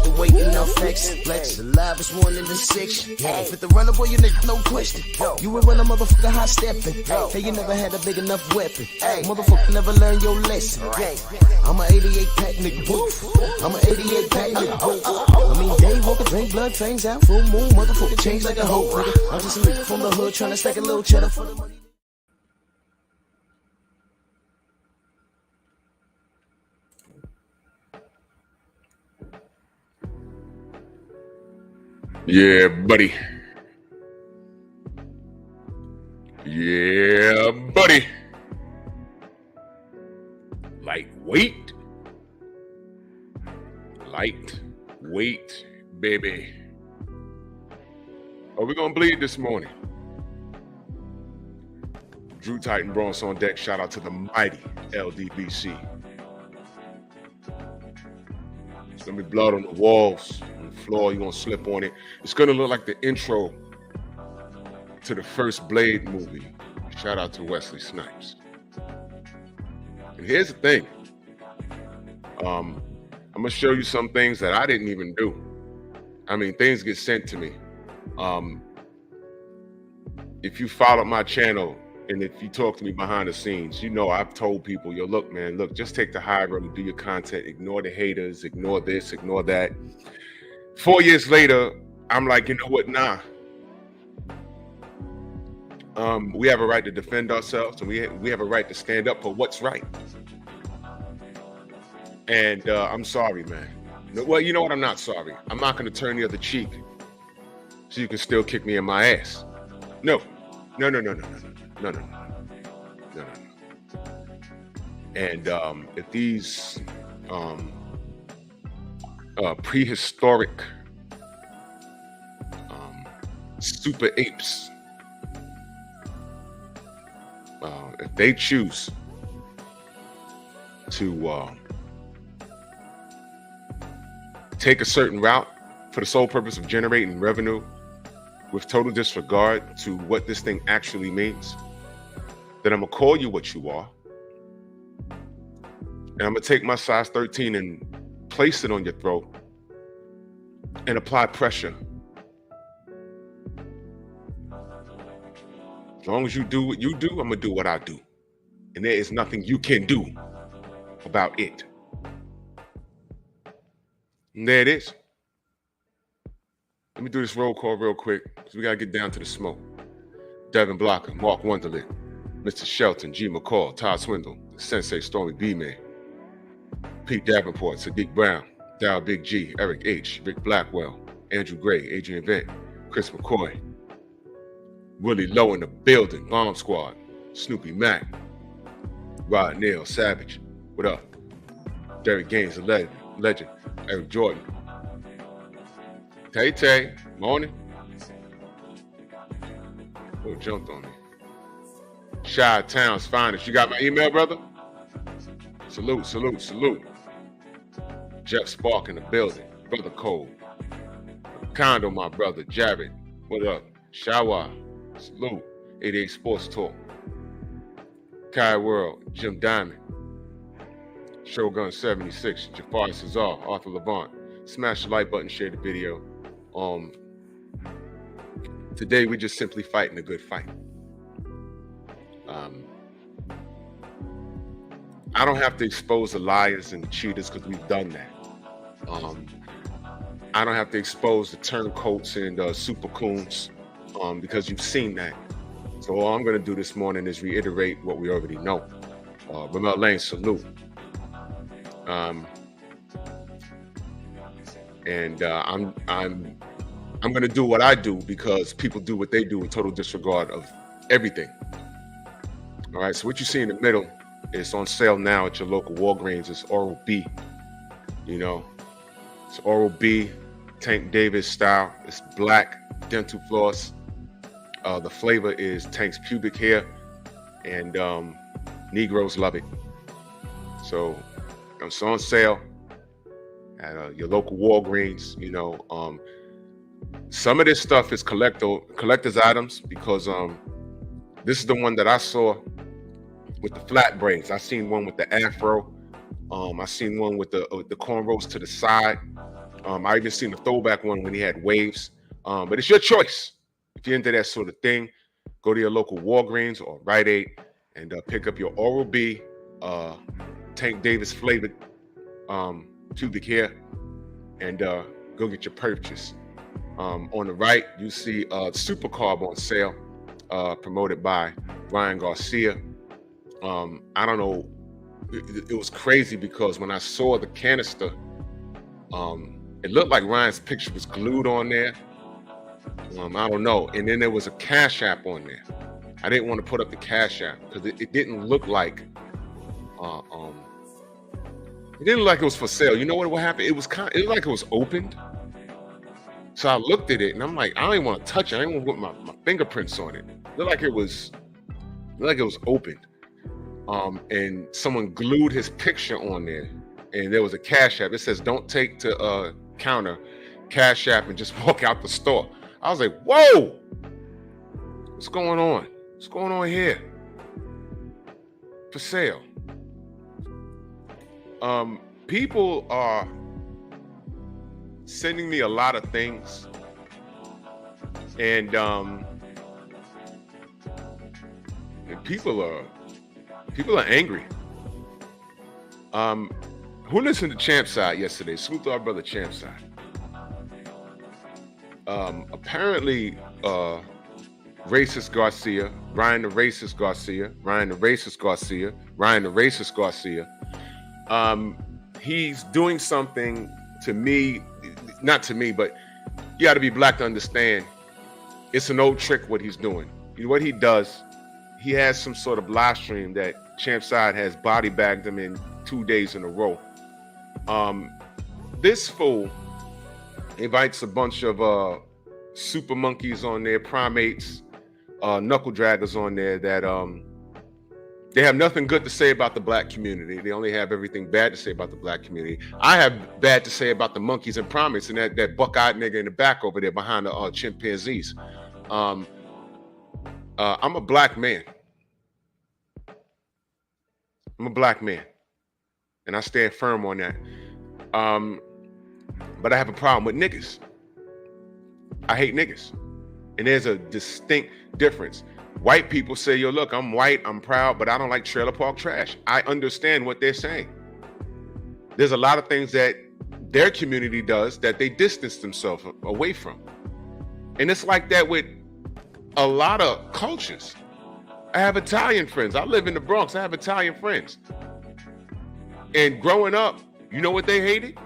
the weight and no flex. Flex, alive is 1 in the 6. Fit the runner, boy, you nigga, no question. You would run a motherfucker high stepping. Hey, you never had a big enough weapon. Motherfucker never learned your lesson. I'm a 88 pack nigga, woof. I'm a 88 pack nigga, woof. I mean, day walker, drink blood, fangs out, full moon, motherfucker change like a hoe, nigga. I'm just a nigga from the hood trying to stack a little cheddar for the money. Yeah, buddy. Yeah, buddy. Lightweight. Lightweight, baby. Oh, we're gonna bleed this morning. Drew Titan Bronx on deck. Shout out to the mighty LDBC. It's gonna be blood on the walls, on the floor. You're gonna slip on it. It's gonna look like the intro to the first Blade movie. Shout out to Wesley Snipes. And here's the thing. I'm gonna show you some things that I didn't even do. I mean, things get sent to me. If you follow my channel and if you talk to me behind the scenes, you know I've told people, yo, look, man, look, just take the high road, do your content, ignore the haters, ignore this, ignore that. 4 years later, I'm like, you know what, nah. We have a right to defend ourselves, and we have a right to stand up for what's right. And I'm sorry, man. Well, you know what? I'm not sorry. I'm not going to turn the other cheek so you can still kick me in my ass. No. And if these prehistoric super apes, if they choose to take a certain route for the sole purpose of generating revenue with total disregard to what this thing actually means, then I'm gonna call you what you are, and I'm gonna take my size 13 and place it on your throat and apply pressure. As long as you do what you do, I'm gonna do what I do. And there is nothing you can do about it. And there it is. Let me do this roll call real quick, because we gotta get down to the smoke. Devin Blocker, Mark Wonderland, Mr. Shelton, G. McCall, Todd Swindle, Sensei Stormy B-Man, Pete Davenport, Sadiq Brown, Dow Big G, Eric H., Rick Blackwell, Andrew Gray, Adrian Vent, Chris McCoy, Willie Lowe in the building, Bomb Squad, Snoopy Mac, Rod Neal, Savage, what up? Derek Gaines, the legend, Eric Jordan, Tay, morning. Oh, jumped on me. Shy Town's finest. You got my email, brother? Salute. Jeff Spark in the building. Brother Cole. Condo, my brother. Jared. What up? Shawa. Salute. 88 Sports Talk. Kai World. Jim Diamond. Shogun 76. Jafar Cesar. Arthur Levant. Smash the like button. Share the video. Today we're just simply fighting a good fight. I don't have to expose the liars and the cheaters because we've done that. I don't have to expose the turncoats and super coons because you've seen that. So all I'm going to do this morning is reiterate what we already know. Ramel Lane, salute. I'm going to do what I do because people do what they do in total disregard of everything. All right, so what you see in the middle is on sale now at your local Walgreens. It's Oral-B. You know, it's Oral-B, Tank Davis style. It's black dental floss. The flavor is Tank's pubic hair, and Negroes love it. So it's on sale at your local Walgreens. You know, some of this stuff is collector's items because this is the one that I saw with the flat braids. I seen one with the afro. I seen one with the cornrows to the side. I even seen the throwback one when he had waves. But it's your choice. If you're into that sort of thing, go to your local Walgreens or Rite Aid and pick up your Oral-B Tank Davis flavored pubic hair and go get your purchase. On the right, you see Super Carb on sale, promoted by Ryan Garcia. I don't know, it was crazy because when I saw the canister, it looked like Ryan's picture was glued on there. I don't know. And then there was a Cash App on there. I didn't want to put up the Cash App because it didn't look like it didn't look like it was for sale. You know what happened? It looked like it was opened. So I looked at it and I'm like, I don't even want to touch it. I didn't want to put my fingerprints on it. It looked like it was opened. And someone glued his picture on there, and there was a Cash App. It says, "Don't take to counter, Cash App, and just walk out the store." I was like, "Whoa, what's going on? What's going on here? For sale?" People are sending me a lot of things, and people are angry. Who listened to Champside yesterday? Salute to our brother Champside. Apparently, Racist Garcia, Ryan the Racist Garcia, he's doing something to me, not to me, but you got to be black to understand. It's an old trick what he's doing. You know what he does? He has some sort of live stream that Champside has body bagged him in 2 days in a row. This fool invites a bunch of super monkeys on there, primates, knuckle draggers on there that they have nothing good to say about the black community. They only have everything bad to say about the black community. I have bad to say about the monkeys and primates and that buck-eyed nigga in the back over there behind the chimpanzees. I'm a black man. I'm a black man, and I stand firm on that. But I have a problem with niggas. I hate niggas. And there's a distinct difference. White people say, yo, look, I'm white, I'm proud, but I don't like trailer park trash. I understand what they're saying. There's a lot of things that their community does that they distance themselves away from. And it's like that with a lot of cultures. I have Italian friends. I live in the Bronx. I have Italian friends. And growing up, you know what they hated?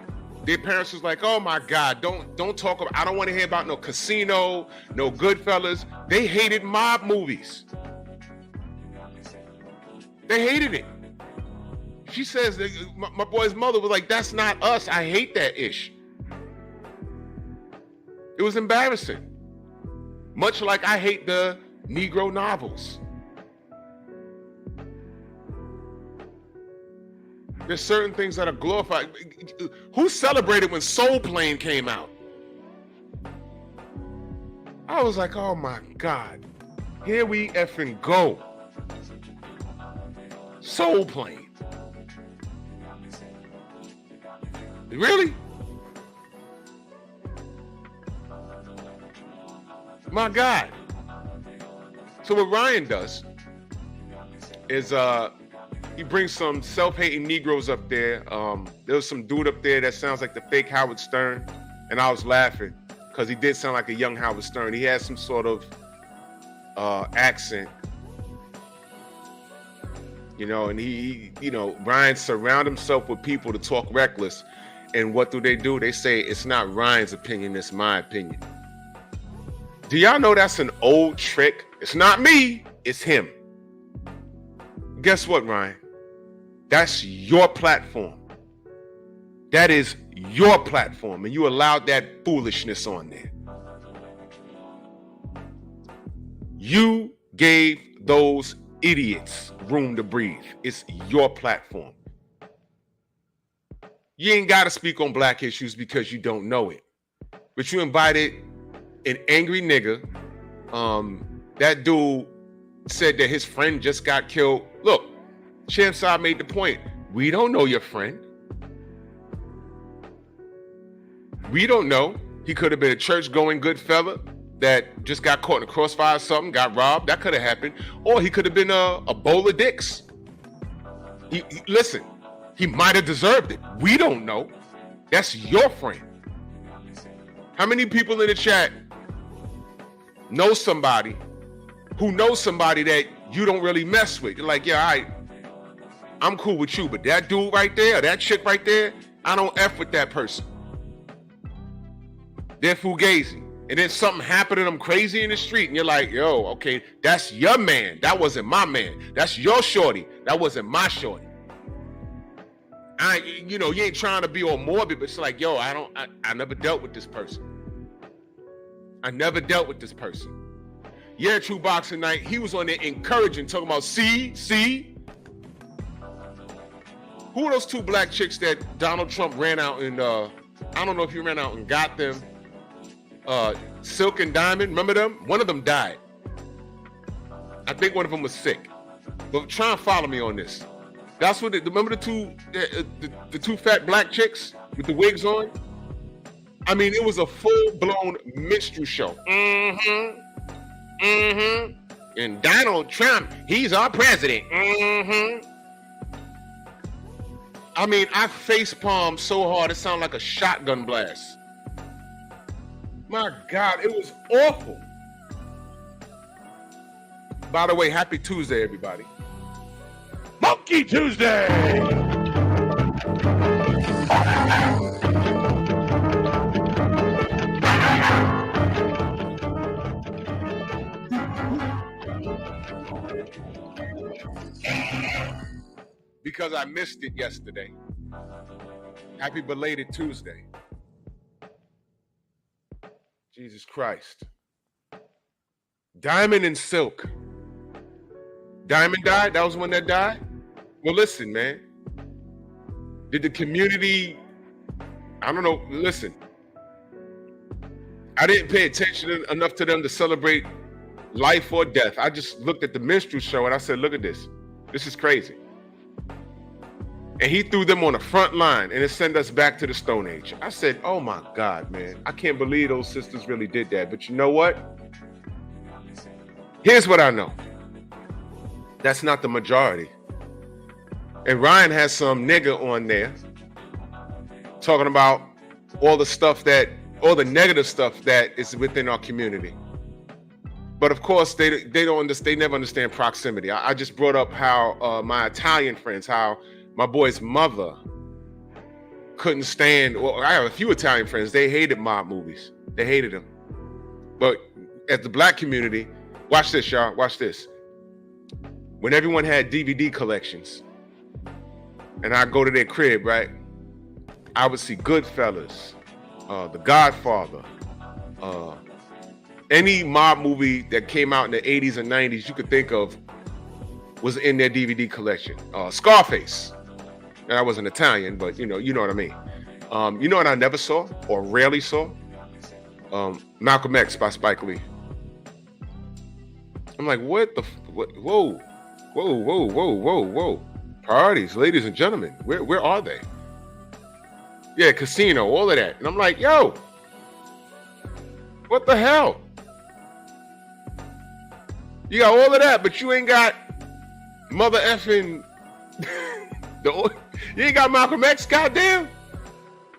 Their parents was like, oh my God, don't talk about, I don't want to hear about no Casino, no Goodfellas. They hated mob movies. They hated it. She says, my boy's mother was like, that's not us. I hate that ish. It was embarrassing. Much like I hate the Negro novels. There's certain things that are glorified. Who celebrated when Soul Plane came out? I was like, oh my God, here we effing go. Soul Plane. Really? My God. So what Ryan does is he brings some self-hating Negroes up there. There was some dude up there that sounds like the fake Howard Stern, and I was laughing because he did sound like a young Howard Stern. He had some sort of accent, you know, and Ryan surround himself with people to talk reckless. And what do? They say, it's not Ryan's opinion, it's my opinion. Do y'all know that's an old trick? It's not me, it's him. Guess what, Ryan? That's your platform. That is your platform, and you allowed that foolishness on there. You gave those idiots room to breathe. It's your platform. You ain't got to speak on black issues because you don't know it. But you invited an angry nigga. That dude said that his friend just got killed. Look, Champside made the point. We don't know your friend. We don't know. He could have been a church-going good fella that just got caught in a crossfire or something, got robbed. That could have happened. Or he could have been a bowl of dicks. Listen, he might have deserved it. We don't know. That's your friend. How many people in the chat know somebody who knows somebody that you don't really mess with? You're like, yeah, I'm cool with you, but that dude right there, that chick right there, I don't F with that person. They're fugazi. And then something happened to them crazy in the street, and you're like, yo, okay, that's your man. That wasn't my man. That's your shorty. That wasn't my shorty. You ain't trying to be all morbid, but it's like, yo, I never dealt with this person. I never dealt with this person. Yeah, True Boxing Night, he was on there encouraging, talking about, see? Who are those two black chicks that Donald Trump ran out and, I don't know if he ran out and got them, Silk and Diamond, remember them? One of them died. I think one of them was sick. But try and follow me on this. That's what, remember the two fat black chicks with the wigs on? I mean, it was a full-blown minstrel show. And Donald Trump, he's our president. I mean, I face-palmed so hard, it sounded like a shotgun blast. My God, it was awful. By the way, happy Tuesday, everybody. Monkey Tuesday! Because I missed it yesterday. Happy belated Tuesday. Jesus Christ. Diamond and Silk. Diamond died? That was one that died? Well, listen, man. Did the community, I don't know, listen. I didn't pay attention enough to them to celebrate life or death. I just looked at the minstrel show and I said, look at this. This is crazy. And he threw them on the front line and it sent us back to the Stone Age. I said, oh my God, man. I can't believe those sisters really did that. But you know what? Here's what I know. That's not the majority. And Ryan has some nigga on there talking about all the negative stuff that is within our community. But of course, they never understand proximity. I just brought up how my Italian friends, how my boy's mother couldn't stand, well, I have a few Italian friends, they hated mob movies. They hated them. But at the black community, watch this, y'all, watch this. When everyone had DVD collections, and I go to their crib, right? I would see Goodfellas, The Godfather, any mob movie that came out in the 80s and 90s you could think of was in their DVD collection. Scarface. And I wasn't Italian, but you know what I mean. You know what I never saw or rarely saw? Malcolm X by Spike Lee. I'm like, what? Whoa. Parties, ladies and gentlemen, where are they? Yeah, Casino, all of that. And I'm like, yo, what the hell? You got all of that, but you ain't got mother effing you ain't got Malcolm X, goddamn.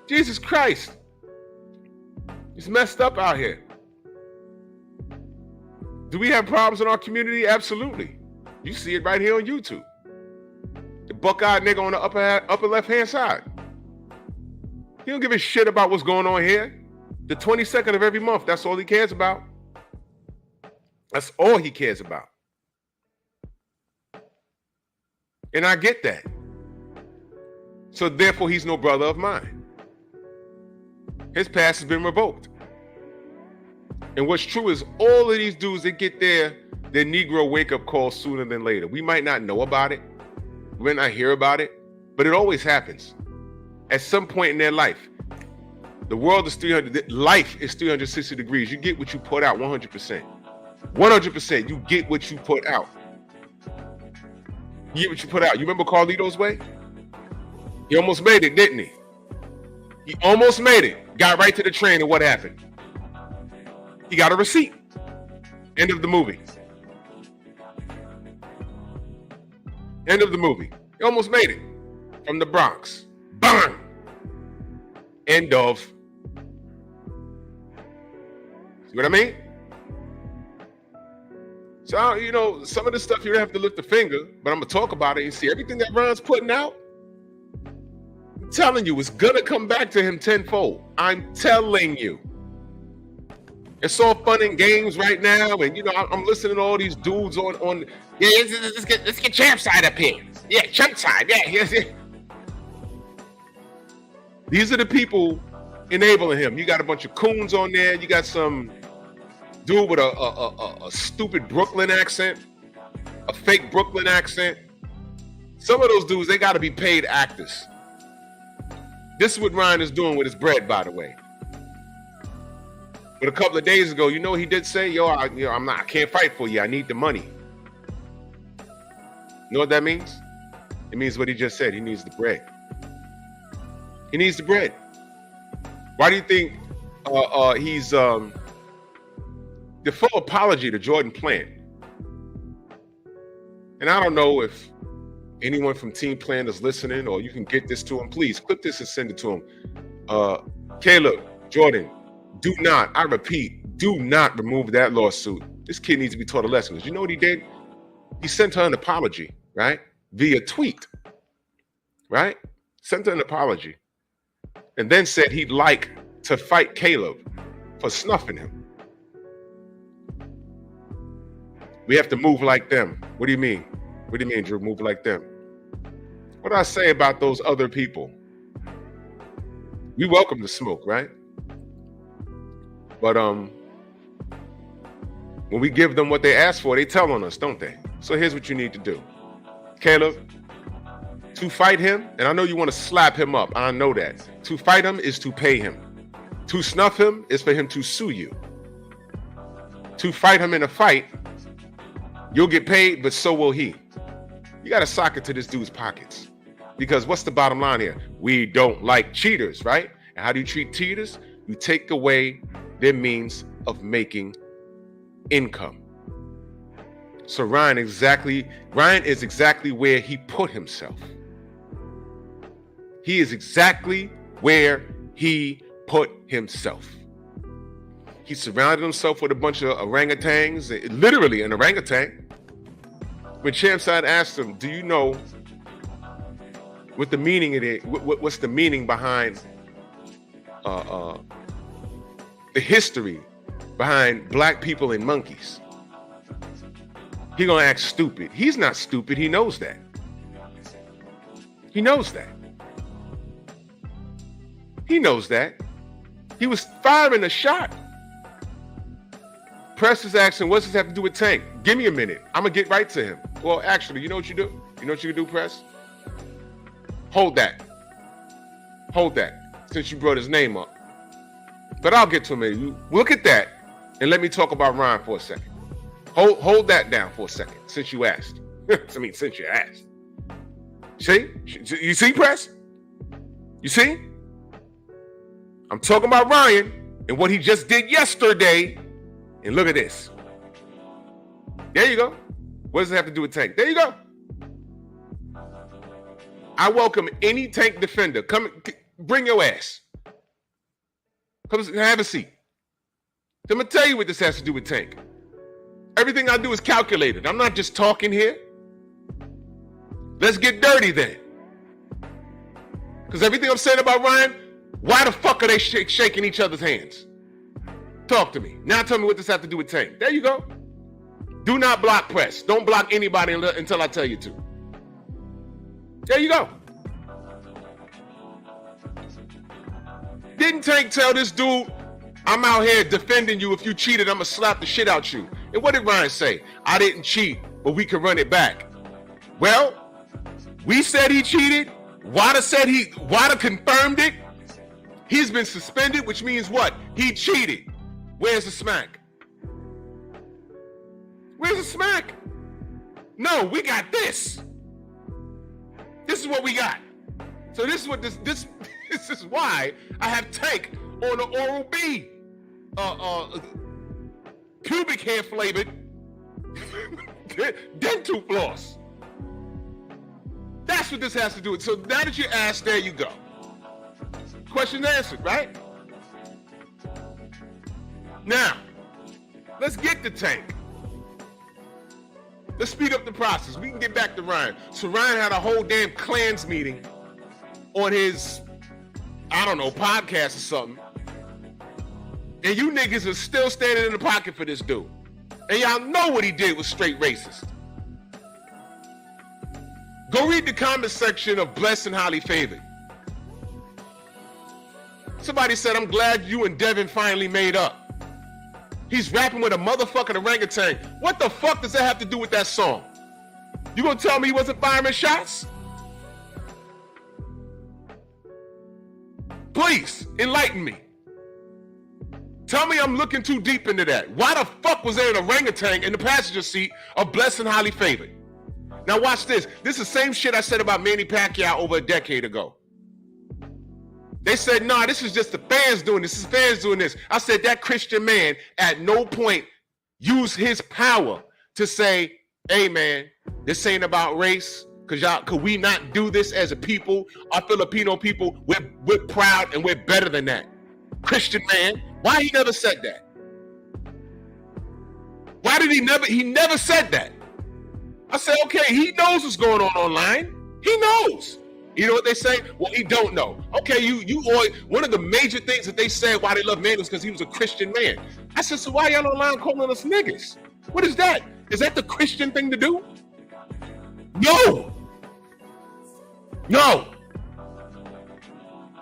Jesus Christ. It's messed up out here. Do we have problems in our community? Absolutely. You see it right here on YouTube. The buck-eyed nigga on the upper left-hand side. He don't give a shit about what's going on here. The 22nd of every month, that's all he cares about. That's all he cares about. And I get that. So therefore, he's no brother of mine. His pass has been revoked. And what's true is all of these dudes, they get their Negro wake-up call sooner than later. We might not know about it. We might not hear about it. But it always happens. At some point in their life. The world is 300. Life is 360 degrees. You get what you put out 100%. 100%. You get what you put out. You get what you put out. You remember Carlito's Way? He almost made it, didn't he? He almost made it. Got right to the train, and what happened? He got a receipt. End of the movie. End of the movie. He almost made it. From the Bronx. Bang! End of. See what I mean? So, you know, some of the stuff you don't have to lift a finger, but I'm going to talk about it. You see, everything that Ron's putting out, I'm telling you, it's going to come back to him tenfold. I'm telling you. It's all fun and games right now, and, you know, I'm listening to all these dudes on yeah, let's get Champ Side up here. Yeah, Champ Side, yeah. These are the people enabling him. You got a bunch of coons on there. You got some dude with a stupid Brooklyn accent, a fake Brooklyn accent. Some of those dudes, they got to be paid actors. This is what Ryan is doing with his bread, by the way. But a couple of days ago, you know what he did say? I can't fight for you. I need the money. You know what that means? It means what he just said. He needs the bread. He needs the bread. Why do you think he's the full apology to Jordan Plant? And I don't know if anyone from Team Plant is listening, or you can get this to him. Please clip this and send it to him. Caleb, Jordan, do not, I repeat, do not remove that lawsuit. This kid needs to be taught a lesson. Because you know what he did? He sent her an apology, right? Via tweet, right? Sent her an apology. And then said he'd like to fight Caleb for snuffing him. We have to move like them. What do you mean? What do you mean, Drew? Move like them? What do I say about those other people? We welcome the smoke, right? But when we give them what they ask for, they tell on us, don't they? So here's what you need to do. Caleb, to fight him, and I know you want to slap him up. I know that. To fight him is to pay him. To snuff him is for him to sue you. To fight him in a fight, you'll get paid, but so will he. You got to sock it to this dude's pockets. Because what's the bottom line here? We don't like cheaters, right? And how do you treat cheaters? You take away their means of making income. So Ryan is exactly where he put himself. He is exactly where he put himself. He surrounded himself with a bunch of orangutans, literally an orangutan. When Champside asked him, do you know what the meaning of it? What's the meaning behind the history behind black people and monkeys? He gonna act stupid. He's not stupid. He knows that. He knows that. He knows that. He was firing a shot. Press is asking, what's this have to do with Tank? Give me a minute. I'm gonna get right to him. Well, actually, you know what you do? You know what you can do, Press? Hold that. Hold that, since you brought his name up. But I'll get to him. You look at that and let me talk about Ryan for a second. Hold that down for a second, since you asked. Since you asked. See? You see, Press? You see? I'm talking about Ryan and what he just did yesterday. And look at this. There you go. What does it have to do with Tank? There you go. I welcome any Tank defender. Come, bring your ass. Come have a seat. I'm going to tell you what this has to do with Tank. Everything I do is calculated. I'm not just talking here. Let's get dirty then. Because everything I'm saying about Ryan, why the fuck are they shaking each other's hands? Talk to me. Now tell me what this has to do with Tank. There you go. Do not block Press. Don't block anybody until I tell you to. There you go. Didn't Tank tell this dude, I'm out here defending you. If you cheated, I'm going to slap the shit out you. And what did Ryan say? I didn't cheat, but we can run it back. Well, we said he cheated. Wada confirmed it. He's been suspended, which means what? He cheated. Where's the smack? Where's the smack? No, we got this. This is what we got. So this is what this This is why I have Tank on the Oral-B pubic hair flavored dental floss. That's what this has to do with. So now that you asked, there you go. Question answered, right? Now, let's get to Tank. Let's speed up the process. We can get back to Ryan. So Ryan had a whole damn Klans meeting on his, I don't know, podcast or something. And you niggas are still standing in the pocket for this dude. And y'all know what he did was straight racist. Go read the comment section of Blessed and Highly Favored. Somebody said, I'm glad you and Devin finally made up. He's rapping with a motherfucking orangutan. What the fuck does that have to do with that song? You gonna tell me he wasn't firing shots? Please, enlighten me. Tell me I'm looking too deep into that. Why the fuck was there an orangutan in the passenger seat of Blessed and Highly Favored? Now watch this. This is the same shit I said about Manny Pacquiao over a decade ago. They said, nah, this is just the fans doing this. This is fans doing this. I said that Christian man at no point used his power to say, hey man, this ain't about race. Could we not do this as a people? Our Filipino people, we're proud and we're better than that. Christian man, why he never said that? Why did he never said that? I said, okay, he knows what's going on online. He knows. You know what they say? Well, he don't know. Okay, one of the major things that they said why they love Manny was because he was a Christian man. I said, so why y'all online calling us niggas? What is that? Is that the Christian thing to do? No.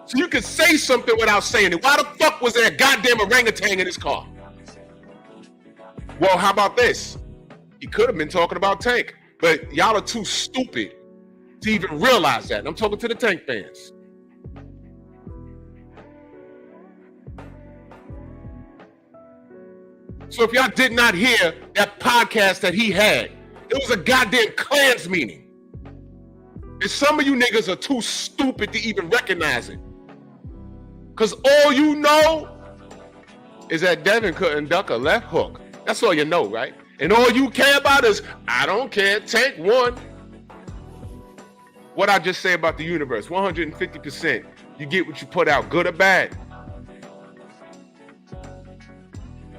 So you can say something without saying it. Why the fuck was there a goddamn orangutan in his car? Well, how about this? He could have been talking about Tank, but y'all are too stupid to even realize that. And I'm talking to the Tank fans. So if y'all did not hear that podcast that he had, it was a goddamn Klans meeting. And some of you niggas are too stupid to even recognize it. Because all you know is that Devin couldn't duck a left hook. That's all you know, right? And all you care about is, I don't care, Tank won. What I just say about the universe, 150%. You get what you put out, good or bad.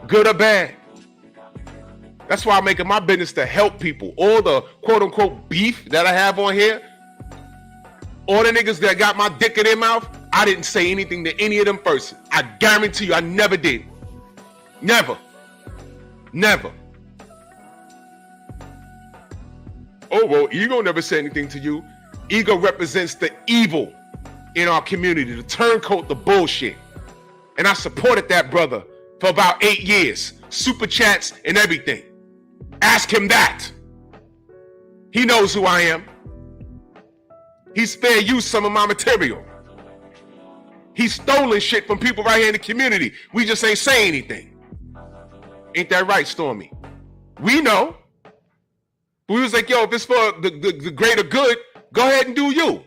Good or bad. That's why I'm making my business to help people. All the quote unquote beef that I have on here, all the niggas that got my dick in their mouth, I didn't say anything to any of them first. I guarantee you I never did. Never. Oh, well, Ego never said anything to you. Ego represents the evil in our community, the turncoat, the bullshit. And I supported that brother for about 8 years. Super chats and everything. Ask him that. He knows who I am. He's fair use some of my material. He's stolen shit from people right here in the community. We just ain't say anything. Ain't that right, Stormy? We know. We was like, yo, if it's for the greater good, go ahead and do you.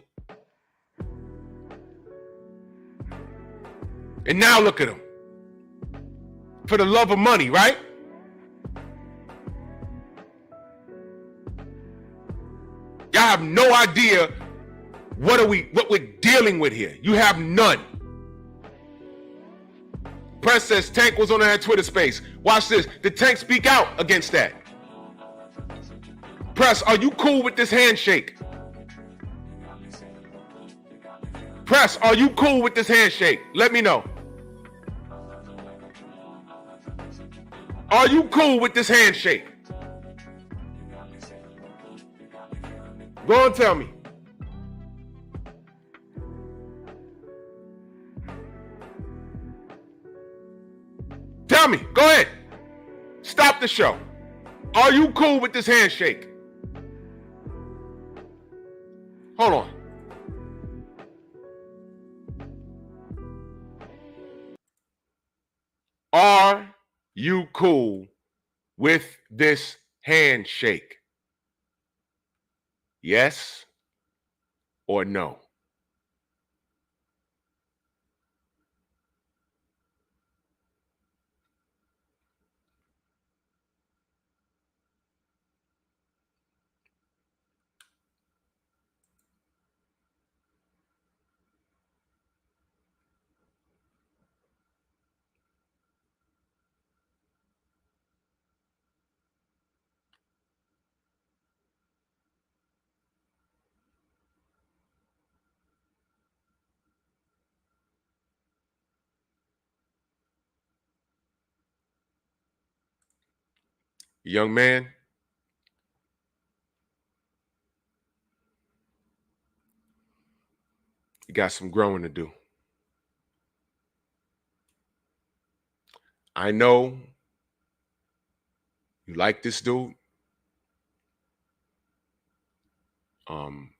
And now look at him. For the love of money, right? Y'all have no idea what we're dealing with here. You have none. Press says Tank was on that Twitter space. Watch this. Did Tank speak out against that? Press, are you cool with this handshake? Press, are you cool with this handshake? Let me know. Are you cool with this handshake? Go and tell me. Tell me. Go ahead. Stop the show. Are you cool with this handshake? Hold on. Are you cool with this handshake? Yes or no? Young man, you got some growing to do. I know you like this dude.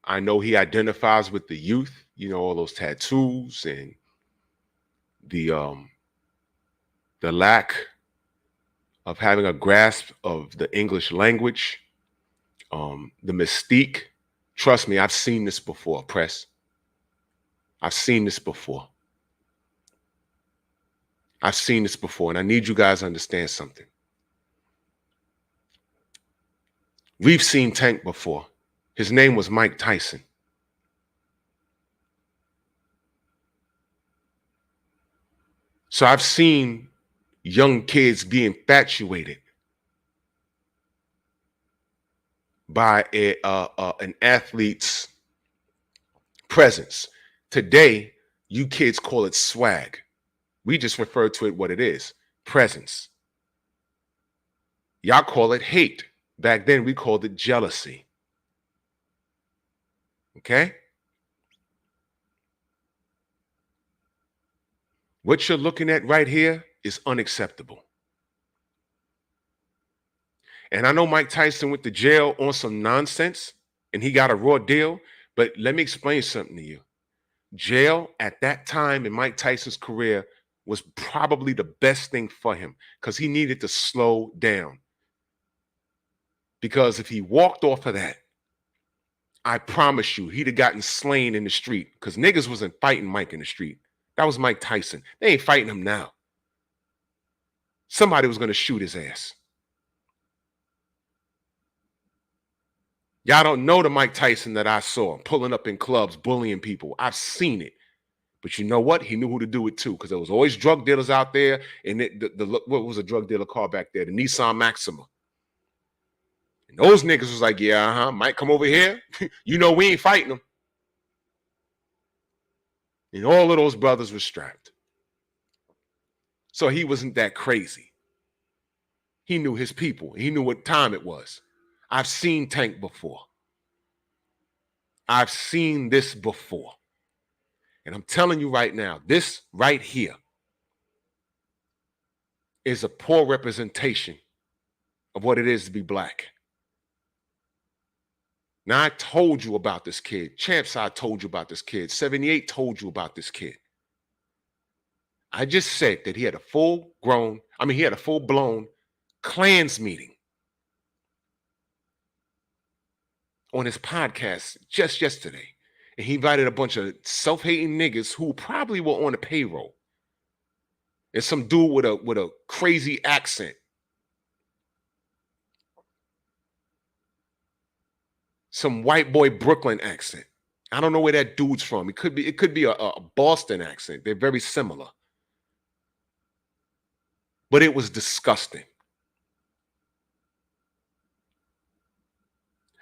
I know he identifies with the youth, you know, all those tattoos and the lack of having a grasp of the English language, the mystique. Trust me, I've seen this before, press. I've seen this before. I've seen this before, and I need you guys to understand something. We've seen Tank before. His name was Mike Tyson. So I've seen young kids be infatuated by an athlete's presence. Today, you kids call it swag. We just refer to it what it is, presence. Y'all call it hate. Back then, we called it jealousy. Okay? What you're looking at right here is unacceptable. And I know Mike Tyson went to jail on some nonsense and he got a raw deal, but let me explain something to you. Jail at that time in Mike Tyson's career was probably the best thing for him because he needed to slow down. Because if he walked off of that, I promise you, he'd have gotten slain in the street because niggas wasn't fighting Mike in the street. That was Mike Tyson. They ain't fighting him now. Somebody was going to shoot his ass. Y'all don't know the Mike Tyson that I saw pulling up in clubs, bullying people. I've seen it. But you know what? He knew who to do it to because there was always drug dealers out there. And what was a drug dealer car back there? The Nissan Maxima. And those niggas was like, yeah, Mike, come over here. You know we ain't fighting him. And all of those brothers were strapped. So he wasn't that crazy. He knew his people. He knew what time it was. I've seen Tank before. I've seen this before. And I'm telling you right now, this right here is a poor representation of what it is to be black. Now, I told you about this kid. Champs, I told you about this kid. 78 told you about this kid. I just said that he had a full-blown Klans meeting on his podcast just yesterday. And he invited a bunch of self-hating niggas who probably were on the payroll. And some dude with a crazy accent. Some white boy Brooklyn accent. I don't know where that dude's from. It could be a Boston accent. They're very similar. But it was disgusting.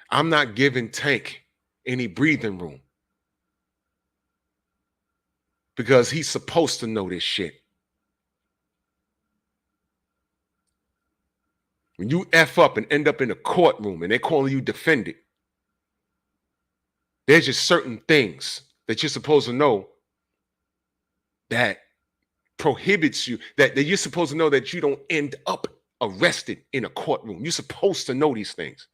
I'm not giving Tank any breathing room. Because he's supposed to know this shit. When you F up and end up in a courtroom and they're calling you defendant, there's just certain things that you're supposed to know that prohibits you, that you're supposed to know that you don't end up arrested in a courtroom. You're supposed to know these things.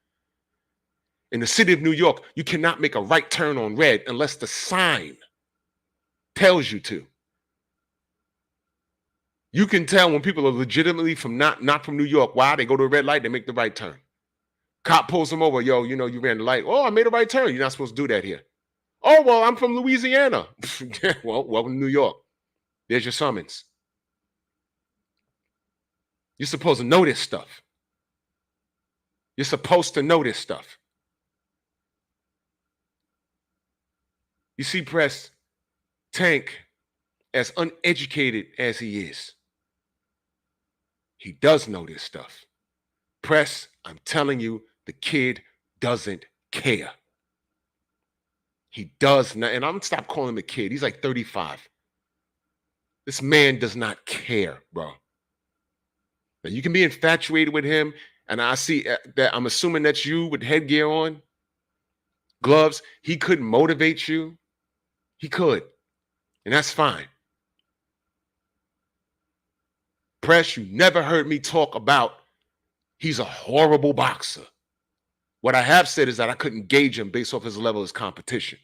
In the city of New York, you cannot make a right turn on red unless the sign tells you to. You can tell when people are legitimately from not from New York. Why? They go to a red light, they make the right turn. Cop pulls them over. Yo, you know, you ran the light. Oh, I made a right turn. You're not supposed to do that here. Oh, well, I'm from Louisiana. Well, welcome to New York. There's your summons. You're supposed to know this stuff. You're supposed to know this stuff. You see, Press, Tank, as uneducated as he is, he does know this stuff. Press, I'm telling you, the kid doesn't care. He does not, and I'm gonna stop calling him a kid. He's like 35. This man does not care, bro. Now, you can be infatuated with him. and I see that I'm assuming that's you with headgear on, gloves. He couldn't motivate you. He could, and that's fine. Press, you never heard me talk about he's a horrible boxer. What I have said is that I couldn't gauge him based off his level of competition,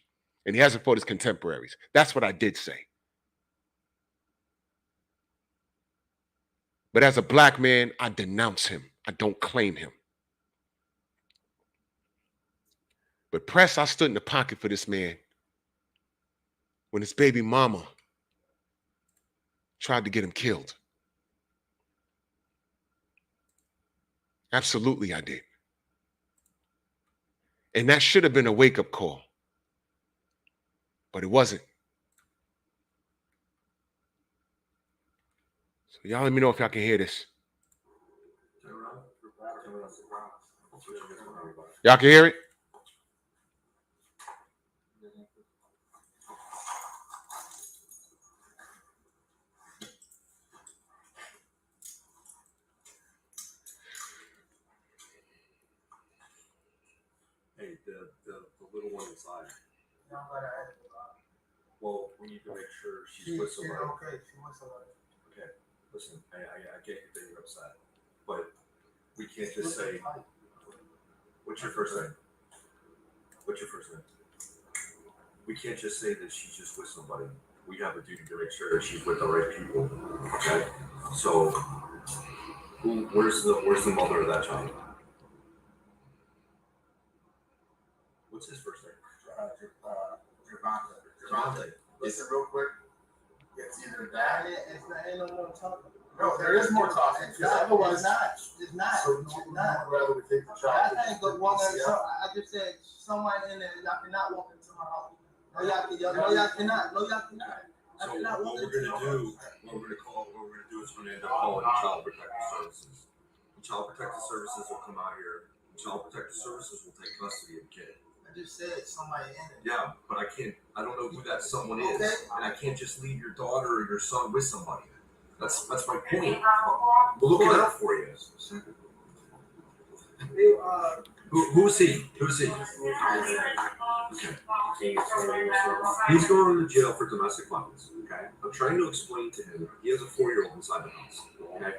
and he hasn't fought his contemporaries. That's what I did say. But as a black man, I denounce him. I don't claim him. But Press, I stood in the pocket for this man when his baby mama tried to get him killed. Absolutely, I did. And that should have been a wake-up call. But it wasn't. So y'all let me know if y'all can hear this. Y'all can hear it? Hey, the little one inside. Well, we need to make sure she's with somebody. Okay, she with somebody. Okay, listen, I get that you're upset, but we can't just say, what's your first name? What's your first name? We can't just say that she's just with somebody. We have a duty to make sure that she's with the right people. Okay, so where's the mother of that child? What's his first name? Javante. Listen real quick. It's either that. Ain't no more talking. No, there is more talking. Otherwise, it's not. So I'd rather we take the child. I ain't gonna walk in. I just said somewhere in there. Y'all cannot walk into my house. No, y'all cannot. No, y'all cannot. So what we're gonna do is we're gonna end up calling Child Protective Services. Child Protective Services will come out here. Child Protective Services will take custody of the kid. I just said somebody in there. Yeah, but I don't know who that someone is, Okay. and I can't just leave your daughter or your son with somebody. That's my point. We'll look it up for you. Who's he? Who's he? Okay. He's going to jail for domestic violence. Okay. I'm trying to explain to him he has a 4-year-old inside the house. Okay.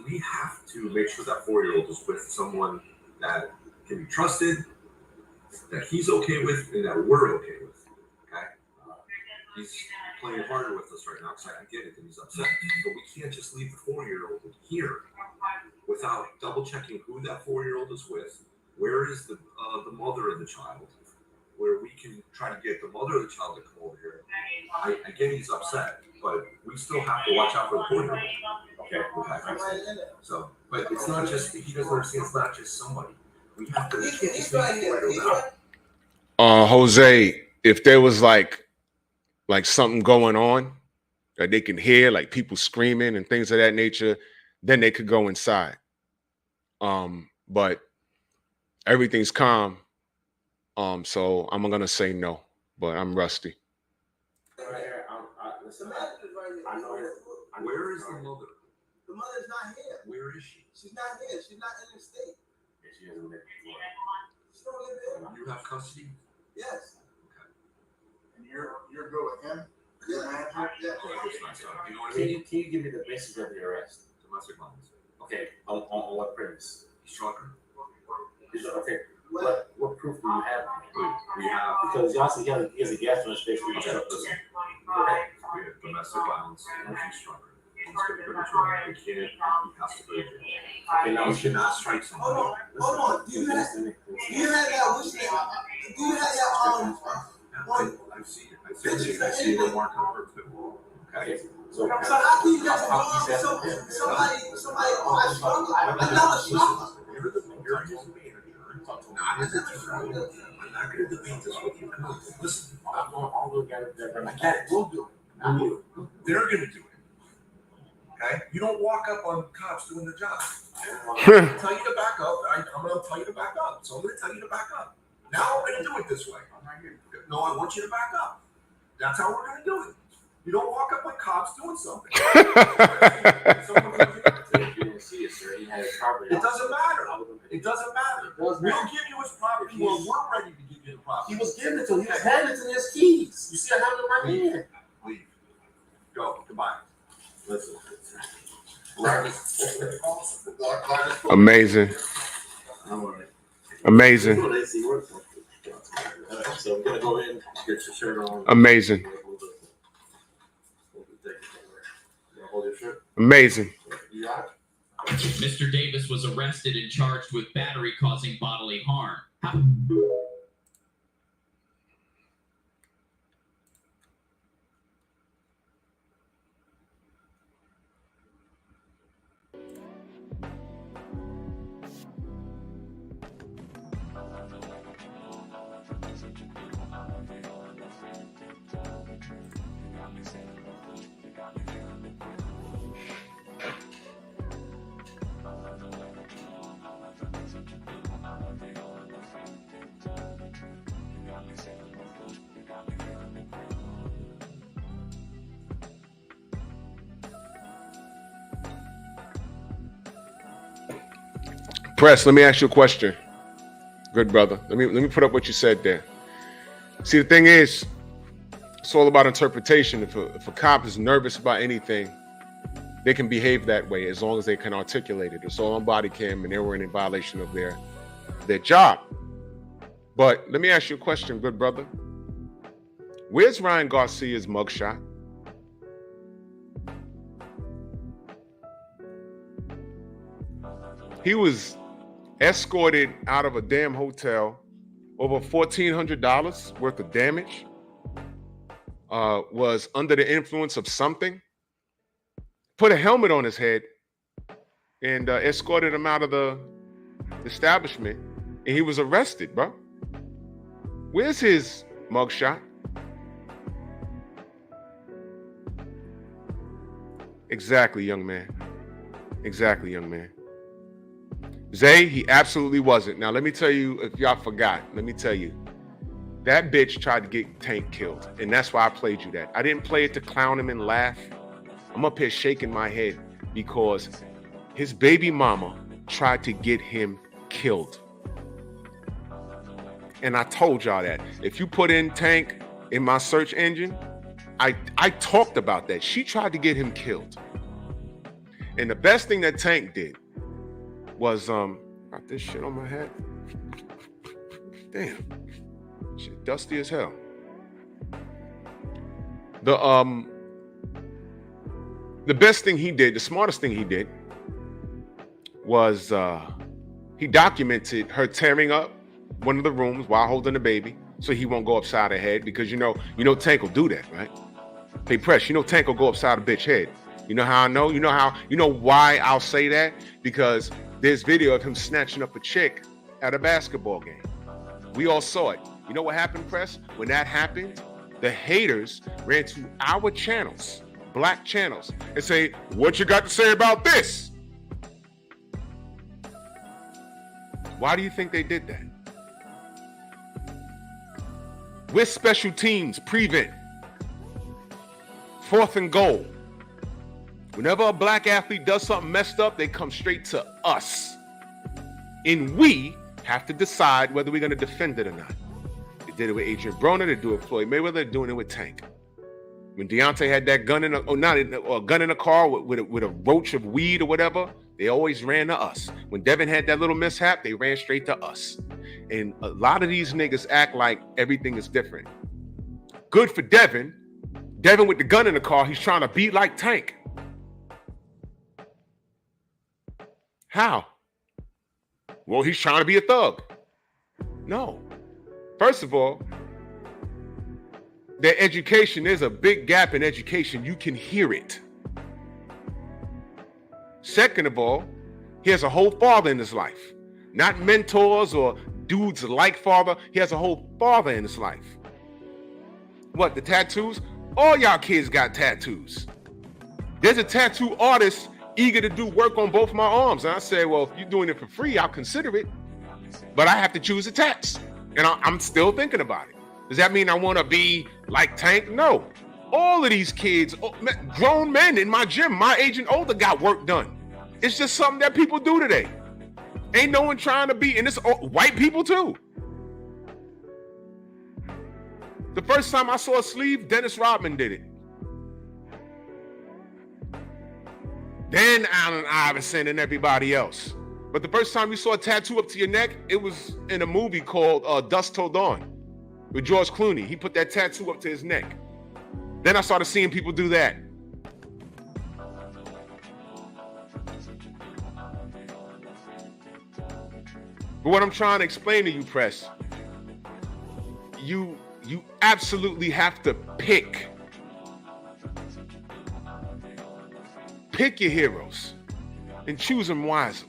We have to make sure that 4-year-old is with someone that can be trusted, that he's okay with, and that we're okay with. Okay. He's playing harder with us right now because I get it that he's upset, but we can't just leave the 4-year-old here without double checking who that 4-year-old is with. Where is the mother of the child? Where we can try to get the mother of the child to come over here. I get he's upset, but we still have to watch out for the 4-year-old. Okay. So, but it's not just, he doesn't understand, it's not just somebody. We have to He's right here. Jose, if there was like something going on that they can hear, like people screaming and things of that nature, then they could go inside. But everything's calm. So I'm gonna say no, but I'm rusty. Where is the mother? The mother's not here. Where is she? She's not here. She's not in the state. She doesn't live in She don't live there. You have custody? Yes. And you're good with him? Yeah. You know what I Can mean? you give me the basis of the arrest? Domestic violence. Okay, on what premise? Strucker. Okay, What? what proof do you have? We have. Because y'all see he has a gas on his face. Okay, listen. We have domestic violence and strucker. He's going to go to jail. He can't. He has to go to jail. Okay, now He cannot strike somebody. Hold on. Do you have that? Do you have that? I've seen it. I've seen the mark on her too. Okay. So So how can you just somebody? I struggle. I know a struggle. You're his manager, not his attorney. I'm not going to debate this with you. Listen, I can't. We'll do it. I will. they're going to do it. Okay? You don't walk up on cops doing their job. I'm going to tell you to back up. I'm going to tell you to back up. So I'm going to tell you to back up. Now we're going to do it this way. No, I want you to back up. That's how we're going to do it. You don't walk up on cops doing something. If you didn't see it, sir, he had his property. It doesn't matter. It doesn't matter. It doesn't We'll matter. give you his property when we're ready to give you the property. He was giving it to him. He was handing it to his keys. You see, I have it in my hand. Leave. Go. Goodbye. Listen. Amazing. Amazing. So we're gonna go in, get your shirt on. Amazing. Hold your shirt. Amazing. You got it? Mr. Davis was arrested and charged with battery causing bodily harm. Press, let me ask you a question. Good brother. Let me put up what you said there. See, the thing is, it's all about interpretation. If a cop is nervous about anything, they can behave that way as long as they can articulate it. It's all on body cam and they were in violation of their job. But let me ask you a question, good brother. Where's Ryan Garcia's mugshot? He was escorted out of a damn hotel, over $1,400 worth of damage, was under the influence of something, put a helmet on his head, and escorted him out of the establishment, and he was arrested, bro. Where's his mugshot? Exactly, young man. Exactly, young man. Zay, he absolutely wasn't. Now, let me tell you, if y'all forgot, let me tell you, that bitch tried to get Tank killed, and that's why I played you that. I didn't play it to clown him and laugh. I'm up here shaking my head because his baby mama tried to get him killed. And I told y'all that. If you put in Tank in my search engine, I talked about that. She tried to get him killed. And the best thing that Tank did was got this shit on my head. Damn. Shit dusty as hell. The best thing he did, the smartest thing he did was he documented her tearing up one of the rooms while holding the baby so he won't go upside her head, because you know Tank will do that, right? Hey Press, you know Tank will go upside a bitch head. You know how I know? You know why I'll say that? Because there's video of him snatching up a chick at a basketball game. We all saw it. You know what happened, Press? When that happened, the haters ran to our channels, black channels, and say, what you got to say about this? Why do you think they did that? We're special teams, prevent. 4th and goal. Whenever a black athlete does something messed up, they come straight to us. And we have to decide whether we're going to defend it or not. They did it with Adrian Broner, they do it with Floyd Mayweather, they're doing it with Tank. When Deontay had that gun in a gun in a car with a roach of weed or whatever, they always ran to us. When Devin had that little mishap, they ran straight to us. And a lot of these niggas act like everything is different. Good for Devin. Devin with the gun in the car, he's trying to beat like Tank. How? Well, he's trying to be a thug. No. First of all, their education, there's a big gap in education. You can hear it. Second of all, he has a whole father in his life. Not mentors or dudes like father. He has a whole father in his life. What, the tattoos? All y'all kids got tattoos. There's a tattoo artist eager to do work on both my arms. And I said, well, if you're doing it for free, I'll consider it. But I have to choose the tats. And I'm still thinking about it. Does that mean I want to be like Tank? No. All of these kids, grown men in my gym, my age and older, got work done. It's just something that people do today. Ain't no one trying to be, and it's white people too. The first time I saw a sleeve, Dennis Rodman did it. Then Allen Iverson and everybody else. But the first time you saw a tattoo up to your neck, it was in a movie called Dusk Till Dawn with George Clooney. He put that tattoo up to his neck. Then I started seeing people do that. But what I'm trying to explain to you, Press, you absolutely have to pick your heroes and choose them wisely.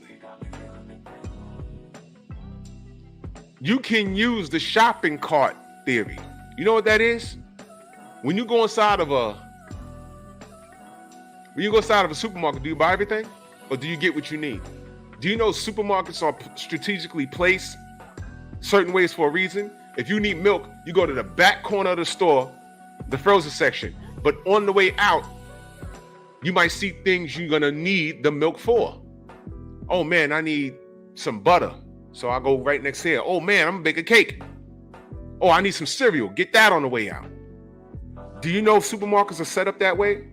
You can use the shopping cart theory. You know what that is? When you go inside of a supermarket, do you buy everything or do you get what you need? Do you know supermarkets are strategically placed certain ways for a reason? If you need milk, you go to the back corner of the store, the frozen section. But on the way out, you might see things you're gonna need the milk for. Oh man, I need some butter. So I go right next here. Oh man, I'm gonna bake a cake. Oh, I need some cereal. Get that on the way out. Do you know supermarkets are set up that way?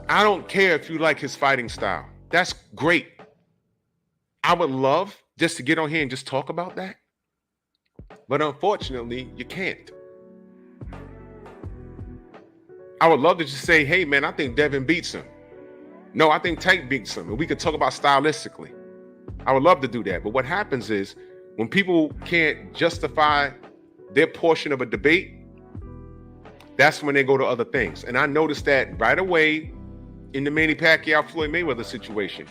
I don't care if you like his fighting style. That's great. I would love just to get on here and just talk about that. But unfortunately, you can't. I would love to just say, hey man, I think Devin beats him. No, I think Tank beats him. And we could talk about stylistically. I would love to do that. But what happens is when people can't justify their portion of a debate, that's when they go to other things. And I noticed that right away in the Manny Pacquiao Floyd Mayweather situation.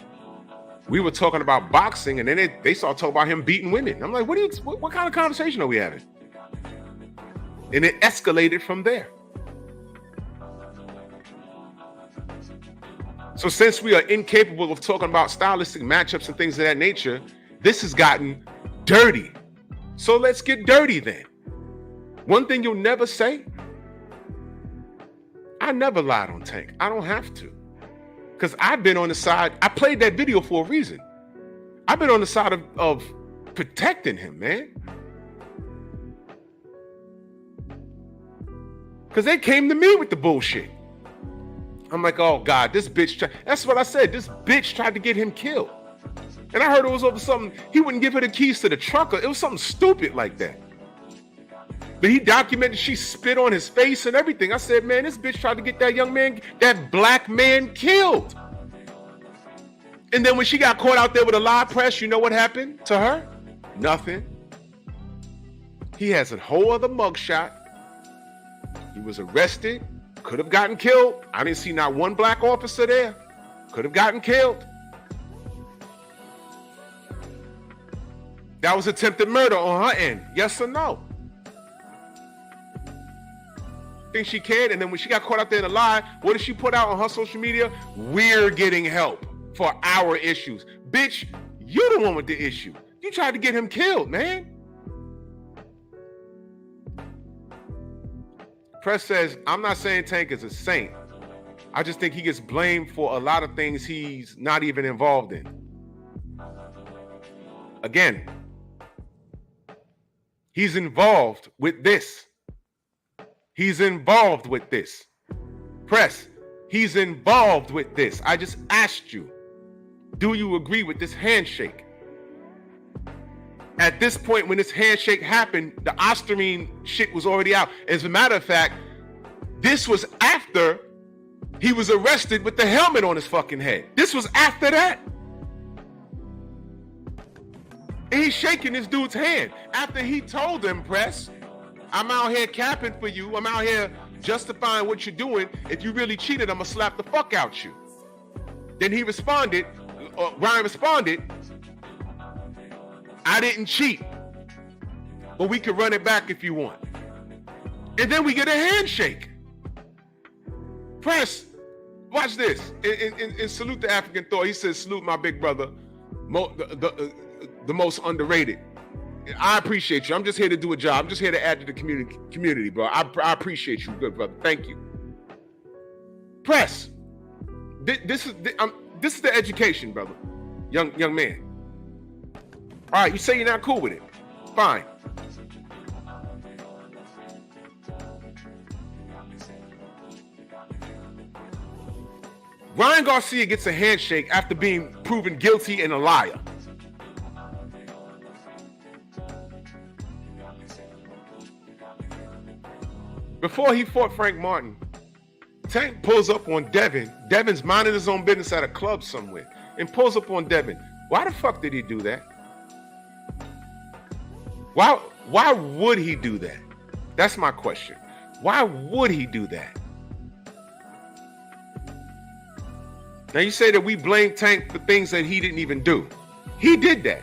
We were talking about boxing, and then they started talking about him beating women. I'm like, what kind of conversation are we having? And it escalated from there. So since we are incapable of talking about stylistic matchups and things of that nature, this has gotten dirty. So let's get dirty then. One thing you'll never say, I never lied on Tank. I don't have to. Because I've been on the side, I played that video for a reason. I've been on the side of protecting him, man. Because they came to me with the bullshit. I'm like, oh God, this bitch, that's what I said. This bitch tried to get him killed. And I heard it was over something, he wouldn't give her the keys to the truck. It was something stupid like that. But he documented she spit on his face and everything. I said, man, this bitch tried to get that young man, that black man killed. And then when she got caught out there with a lie press, you know what happened to her? Nothing. He has a whole other mugshot. He was arrested, could have gotten killed. I didn't see not one black officer there. Could have gotten killed. That was attempted murder on her end. Yes or no? Think she cared? And then when she got caught out there in a lie, what did she put out on her social media? We're getting help for our issues. Bitch, you're the one with the issue. You tried to get him killed, man. Press says, I'm not saying Tank is a saint. I just think he gets blamed for a lot of things he's not even involved in. Again, he's involved with this. He's involved with this. Press, he's involved with this. I just asked you, do you agree with this handshake? At this point, when this handshake happened, the Osterine shit was already out. As a matter of fact, this was after he was arrested with the helmet on his fucking head. This was after that. And he's shaking this dude's hand after he told him, Press, I'm out here capping for you. I'm out here justifying what you're doing. If you really cheated, I'm gonna slap the fuck out you. Then he responded, Ryan responded, I didn't cheat, but we can run it back if you want. And then we get a handshake. Press, watch this. And salute the African Thor. He says, salute my big brother, the most underrated. I appreciate you. I'm just here to do a job. I'm just here to add to the community, bro. I appreciate you, good brother. Thank you. Press. this is the education, brother. Young man. All right, you say you're not cool with it. Fine. Ryan Garcia gets a handshake after being proven guilty and a liar. Before he fought Frank Martin, Tank pulls up on Devin. Devin's minding his own business at a club somewhere and pulls up on Devin. Why the fuck did he do that? Why would he do that? That's my question. Why would he do that? Now you say that we blame Tank for things that he didn't even do. He did that.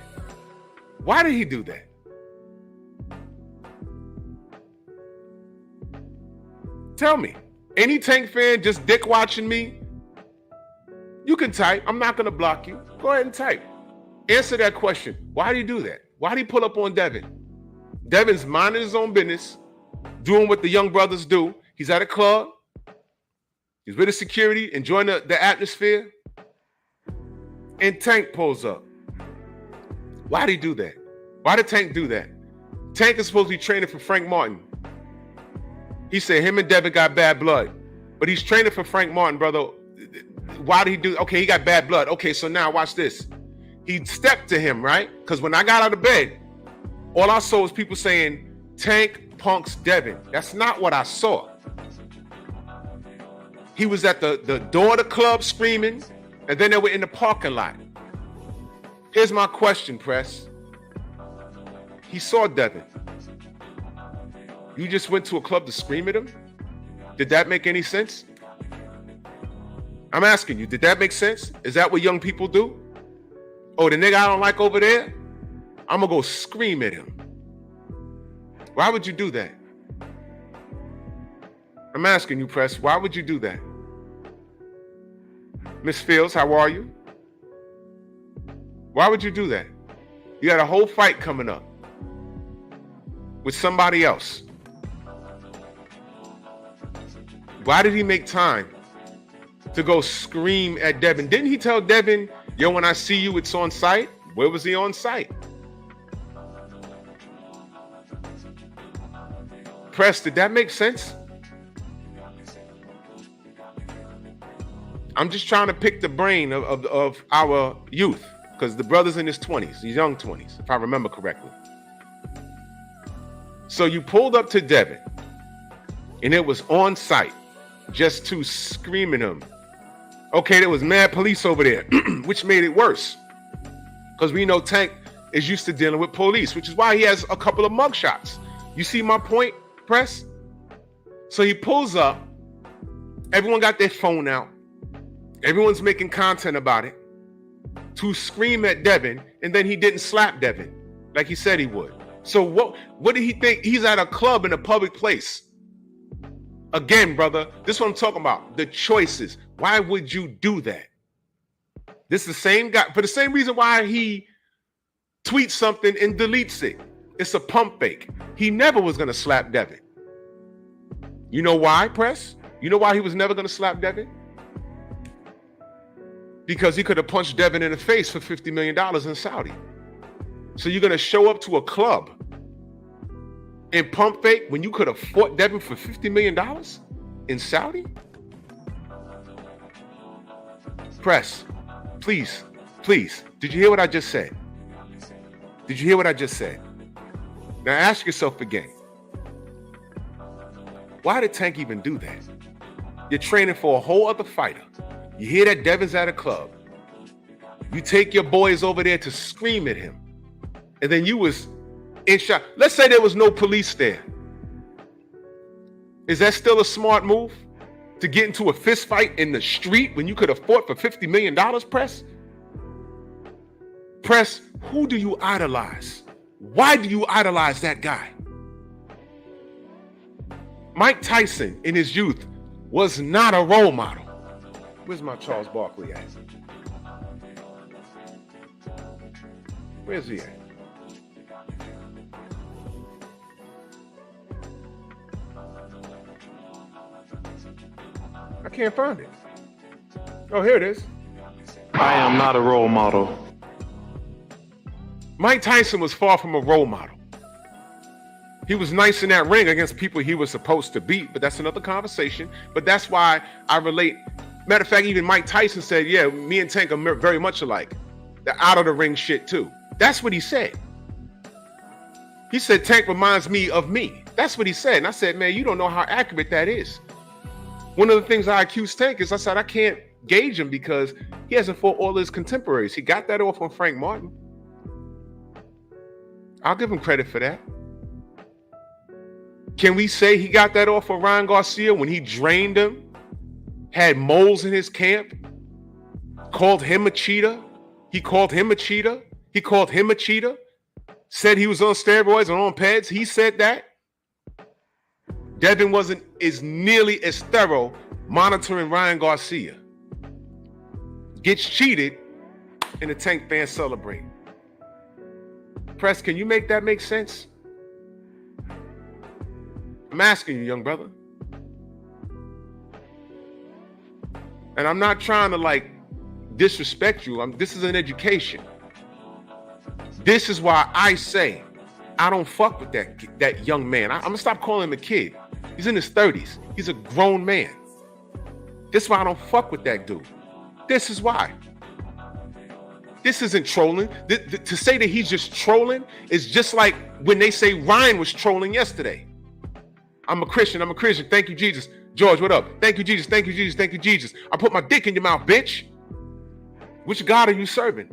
Why did he do that? Tell me. Any Tank fan just dick watching me? You can type. I'm not going to block you. Go ahead and type. Answer that question. Why did he do that? Why did he pull up on Devin? Devin's minding his own business, doing what the young brothers do. He's at a club. He's with his security, enjoying the atmosphere. And Tank pulls up. Why did he do that? Why did Tank do that? Tank is supposed to be training for Frank Martin. He said him and Devin got bad blood. But he's training for Frank Martin, brother. Why did he do? Okay, he got bad blood. Okay, so now watch this. He stepped to him, right? Because when I got out of bed, all I saw was people saying, Tank punks Devin. That's not what I saw. He was at the door of the club screaming, and then they were in the parking lot. Here's my question, Press. He saw Devin. You just went to a club to scream at him? Did that make any sense? I'm asking you, did that make sense? Is that what young people do? Oh, the nigga I don't like over there? I'm gonna go scream at him. Why would you do that? I'm asking you, Press, why would you do that? Miss Fields, how are you? Why would you do that? You had a whole fight coming up with somebody else. Why did he make time to go scream at Devin? Didn't he tell Devin, yo, when I see you, it's on site? Where was he on site? Press, did that make sense? I'm just trying to pick the brain of our youth, because the brother's in his 20s, his young 20s, if I remember correctly. So you pulled up to Devin, and it was on site, just to scream at him. Okay, there was mad police over there, which made it worse, because we know Tank is used to dealing with police, which is why he has a couple of mugshots. You see my point, Press? So he pulls up, everyone got their phone out, everyone's making content about it, to scream at Devin, and then he didn't slap Devin like he said he would. So what did he think? He's at a club in a public place. Again, brother, this is what I'm talking about. The choices. Why would you do that? This is the same guy, for the same reason why he tweets something and deletes it. It's a pump fake. He never was going to slap Devin. You know why, Press? You know why he was never going to slap Devin? Because he could have punched Devin in the face for $50 million in Saudi. So you're going to show up to a club and pump fake when you could have fought Devin for $50 million in Saudi? Press, please, please. Did you hear what I just said? Did you hear what I just said? Now ask yourself again. Why did Tank even do that? You're training for a whole other fighter. You hear that Devin's at a club. You take your boys over there to scream at him. And then you was in shock. Let's say there was no police there. Is that still a smart move? To get into a fist fight in the street when you could have fought for $50 million, Press? Press, who do you idolize? Why do you idolize that guy? Mike Tyson in his youth was not a role model. Where's my Charles Barkley at? Where's he at? I can't find it. Oh, here it is. I am not a role model. Mike Tyson was far from a role model. He was nice in that ring against people he was supposed to beat, but that's another conversation. But that's why I relate. Matter of fact, even Mike Tyson said, yeah, me and Tank are very much alike. The out of the ring shit too. That's what he said. He said, Tank reminds me of me. That's what he said. And I said, man, you don't know how accurate that is. One of the things I accused Tank is I said, I can't gauge him because he hasn't fought all his contemporaries. He got that off on Frank Martin. I'll give him credit for that. Can we say he got that off of Ryan Garcia when he drained him, had moles in his camp, called him a cheater? He called him a cheater. He called him a cheater. Said he was on steroids and on peds. He said that. Devin wasn't as nearly as thorough monitoring Ryan Garcia. Gets cheated, and the Tank fans celebrate. Press, can you make that make sense? I'm asking you, young brother. And I'm not trying to like disrespect you. This is an education. This is why I say I don't fuck with that young man. I'm gonna stop calling him a kid. He's in his 30s. He's a grown man. This is why I don't fuck with that dude. This is why. This isn't trolling. To say that he's just trolling is just like when they say Ryan was trolling yesterday. I'm a Christian. Thank you, Jesus. George, what up? Thank you, Jesus. Thank you, Jesus. Thank you, Jesus. I put my dick in your mouth, bitch. Which God are you serving?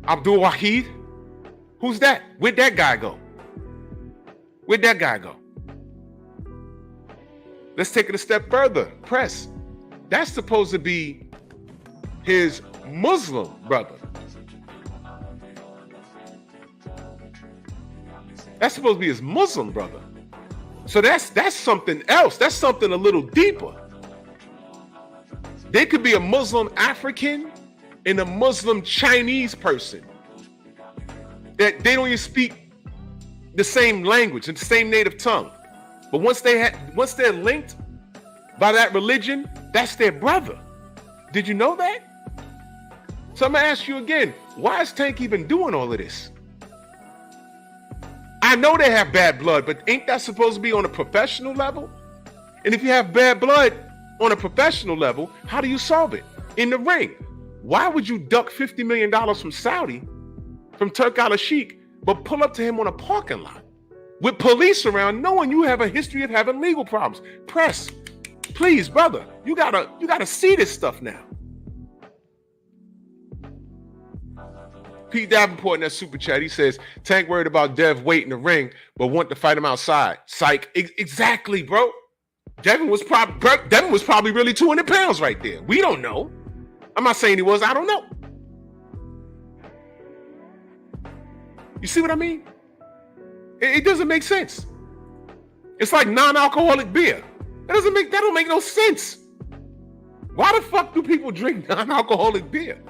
Abdul Wahid? Who's that? Where'd that guy go? Where'd that guy go? Let's take it a step further. Press. That's supposed to be his Muslim brother. That's supposed to be his Muslim brother. So that's something else. That's something a little deeper. They could be a Muslim African and a Muslim Chinese person that they don't even speak the same language and the same native tongue. But once they're linked by that religion, that's their brother. Did you know that? So I'm gonna ask you again, why is Tank even doing all of this? I know they have bad blood, but ain't that supposed to be on a professional level? And if you have bad blood on a professional level, how do you solve it? In the ring. Why would you duck $50 million from Saudi, from Turk al-Sheikh, but pull up to him on a parking lot with police around, knowing you have a history of having legal problems? Press, please, brother, you gotta see this stuff now. Pete Davenport in that super chat, he says, Tank worried about Dev weight in the ring, but want to fight him outside. Psych. Exactly, bro. Devin was probably really 200 pounds right there. We don't know. I'm not saying he was. I don't know. You see what I mean? It doesn't make sense. It's like non-alcoholic beer. That don't make no sense. Why the fuck do people drink non-alcoholic beer?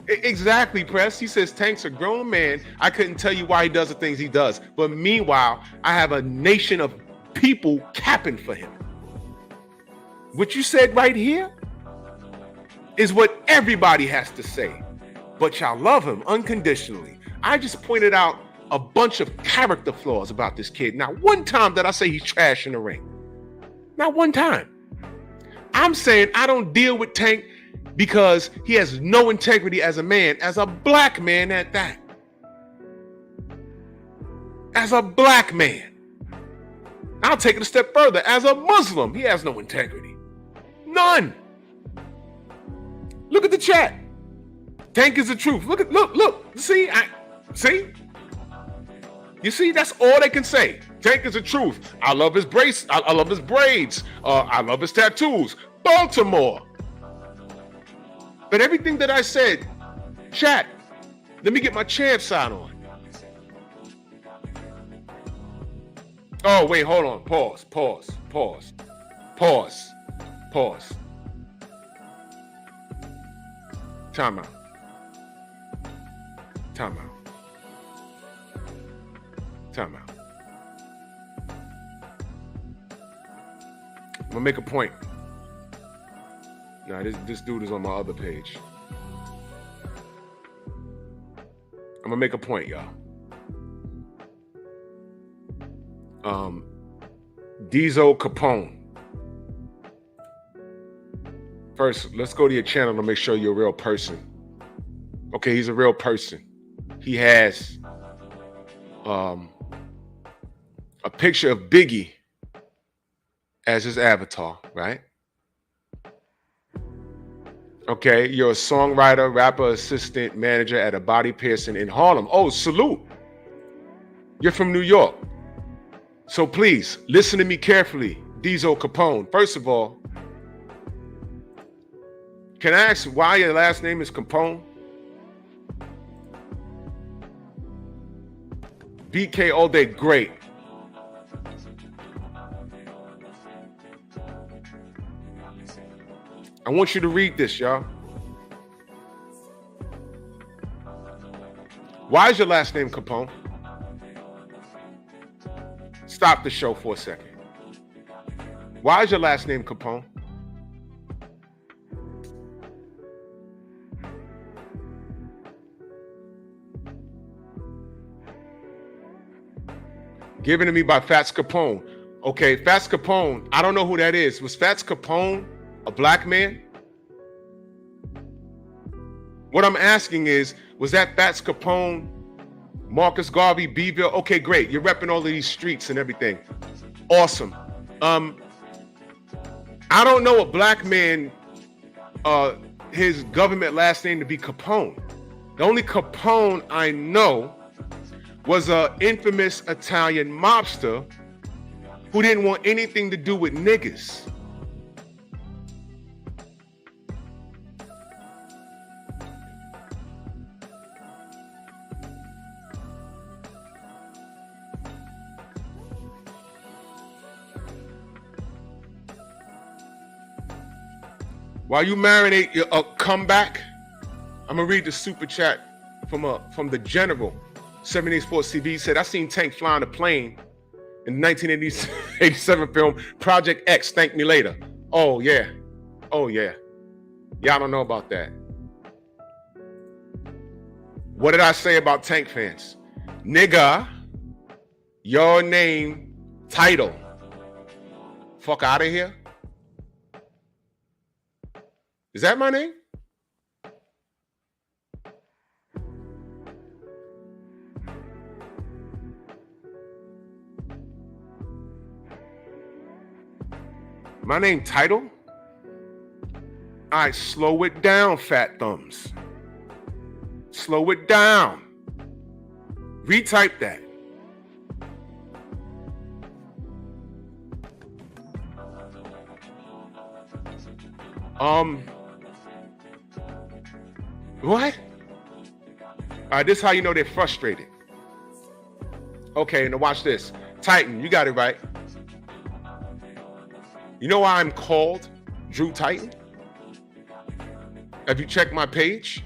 Exactly, Press. He says Tank's a grown man. I couldn't tell you why he does the things he does. But meanwhile, I have a nation of people capping for him. What you said right here is what everybody has to say. But y'all love him unconditionally. I just pointed out a bunch of character flaws about this kid. Not one time did I say he's trash in the ring. Not one time. I'm saying I don't deal with Tank because he has no integrity as a man, as a black man at that. As a black man. I'll take it a step further. As a Muslim, he has no integrity. None. Look at the chat. Tank is the truth. Look. See? You see, that's all they can say. Tank is the truth. I love his braids. I love his braids. I love his tattoos. Baltimore. But everything that I said, chat, let me get my champ sign on. Oh, wait, hold on. Pause. Time out. I'm gonna make a point. Nah, this dude is on my other page. I'm gonna make a point, y'all. Diesel Capone. First, let's go to your channel to make sure you're a real person. Okay, he's a real person. He has a picture of Biggie as his avatar, right? Okay, you're a songwriter, rapper, assistant, manager at a body piercing in Harlem. Oh, salute. You're from New York. So please, listen to me carefully, Diesel Capone. First of all, can I ask why your last name is Capone? BK all day, great. I want you to read this, y'all. Why is your last name Capone? Stop the show for a second. Why is your last name Capone? Given to me by Fats Capone. Okay, Fats Capone, I don't know who that is. Was Fats Capone a black man? What I'm asking is, was that Fats Capone, Marcus Garvey, Beeville? Okay, great. You're repping all of these streets and everything. Awesome. I don't know a black man, his government last name to be Capone. The only Capone I know was an infamous Italian mobster who didn't want anything to do with niggas. While you marinate your comeback, I'm gonna read the super chat from the general. 78 Sports TV said, I seen Tank flying a plane in the 1987 film Project X, Thank Me Later. Oh yeah. Oh yeah. Y'all don't know about that. What did I say about Tank fans? Nigga, your name, title. Fuck out of here. Is that my name? My name title? All right, slow it down, fat thumbs. Slow it down. Retype that. What? All right, this is how you know they're frustrated. Okay, now watch this. Titan, you got it right. You know why I'm called Drew Titan? Have you checked my page?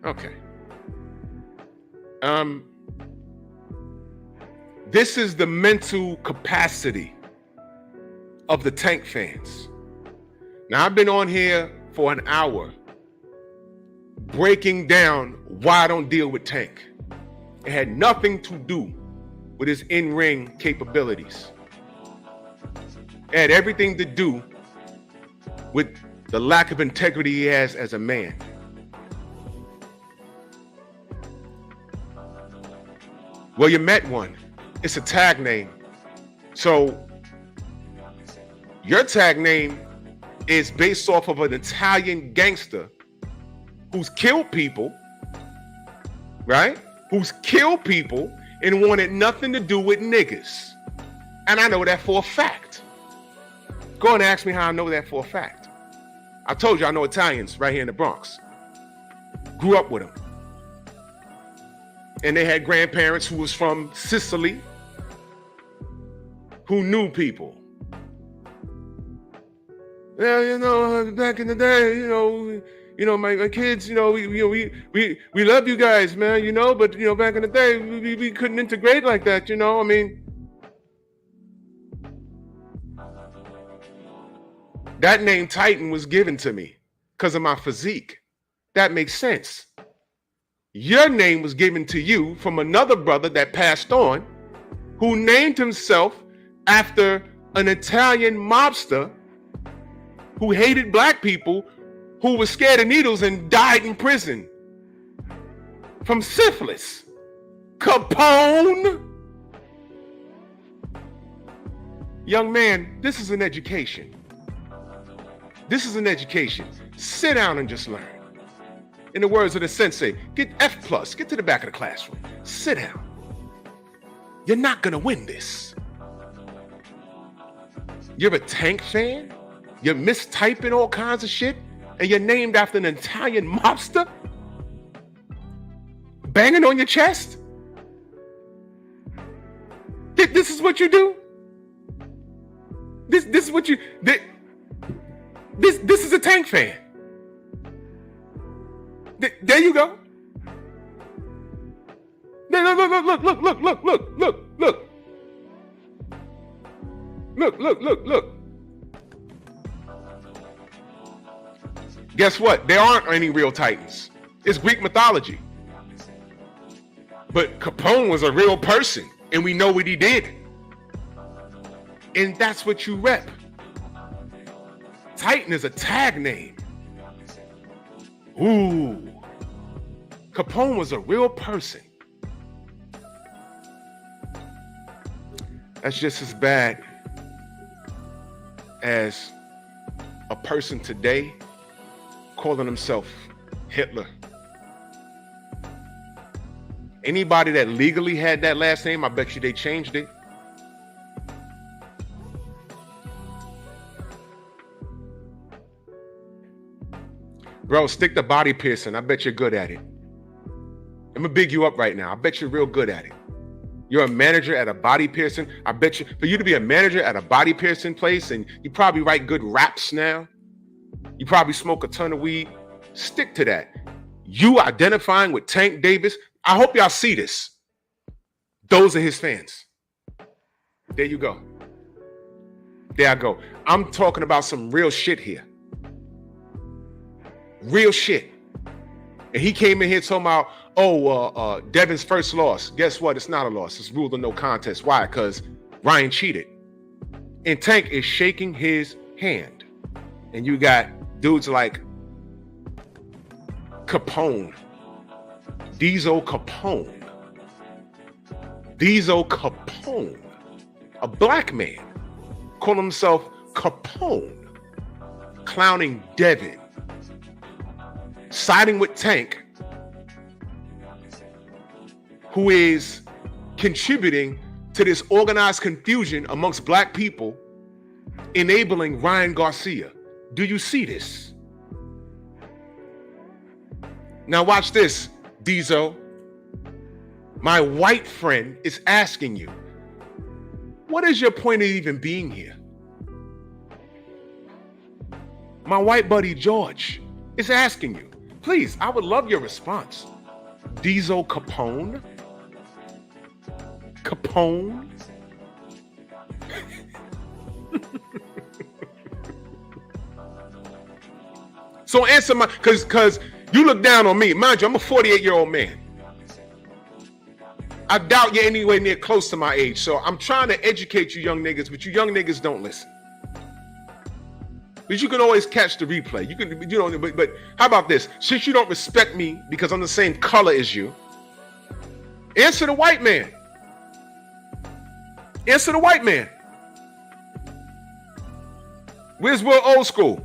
Okay. This is the mental capacity of the Tank fans. Now, I've been on here for an hour breaking down why I don't deal with Tank. It had nothing to do with his in-ring capabilities. It had everything to do with the lack of integrity he has as a man. Well, you met one. It's a tag name. So your tag name is based off of an Italian gangster who's killed people, right? Who's killed people and wanted nothing to do with niggas. And I know that for a fact. Go and ask me how I know that for a fact. I told you I know Italians right here in the Bronx. Grew up with them. And they had grandparents who was from Sicily who knew people. Yeah, you know, back in the day, my kids, we love you guys, man, but back in the day, we couldn't integrate like that, I mean. That name Titan was given to me because of my physique. That makes sense. Your name was given to you from another brother that passed on, who named himself after an Italian mobster who hated black people, who was scared of needles and died in prison from syphilis. Capone. Young man, this is an education. This is an education. Sit down and just learn. In the words of the sensei, get F+, get to the back of the classroom. Sit down. You're not gonna win this. You're a Tank fan? You're mistyping all kinds of shit? And you're named after an Italian mobster? Banging on your chest? This is what you do? This is what you... This is a Tank fan. There you go. Look. Guess what? There aren't any real Titans. It's Greek mythology. But Capone was a real person, and we know what he did. And that's what you rep. Titan is a tag name. Ooh. Capone was a real person. That's just as bad as a person today calling himself Hitler. Anybody that legally had that last name, I bet you they changed it. Bro, stick to body piercing. I bet you're good at it. I'm gonna big you up right now. I bet you're real good at it. You're a manager at a body piercing. I bet you, for you to be a manager at a body piercing place, and you probably write good raps now. You probably smoke a ton of weed. Stick to that. You identifying with Tank Davis. I hope y'all see this. Those are his fans. There you go. There I go. I'm talking about some real shit here. Real shit. And he came in here talking about, Devin's first loss. Guess what? It's not a loss. It's ruled a no contest. Why? Because Ryan cheated. And Tank is shaking his hand. And you got dudes like Capone. Diesel Capone. A black man. Call himself Capone. Clowning Devin. Siding with Tank, who is contributing to this organized confusion amongst black people, enabling Ryan Garcia. Do you see this? Now watch this, Diesel. My white friend is asking you, what is your point of even being here? My white buddy George is asking you. Please, I would love your response. Diesel Capone? Capone? So answer my, because you look down on me. Mind you, I'm a 48-year-old man. I doubt you're anywhere near close to my age. So I'm trying to educate you young niggas, but you young niggas don't listen. But you can always catch the replay. You can, you know, but how about this? Since you don't respect me because I'm the same color as you, answer the white man. Answer the white man. Where's Will Old School?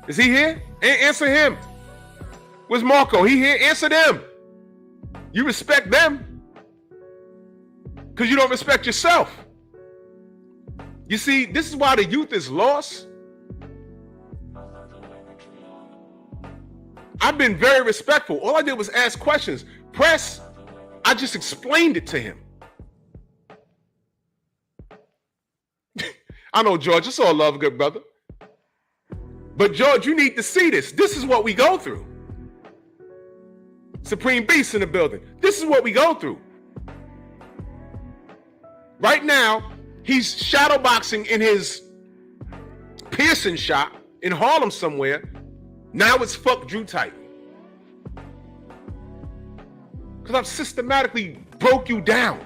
Is he here? Answer him. Where's Marco? He here? Answer them. You respect them because you don't respect yourself. You see, this is why the youth is lost. I've been very respectful. All I did was ask questions. Press, I just explained it to him. I know, George, it's all love, good brother. But George, you need to see this. This is what we go through. Supreme Beast in the building. This is what we go through. Right now, he's shadowboxing in his piercing shop in Harlem somewhere. Now it's fuck Drew Titan. Because I've systematically broke you down.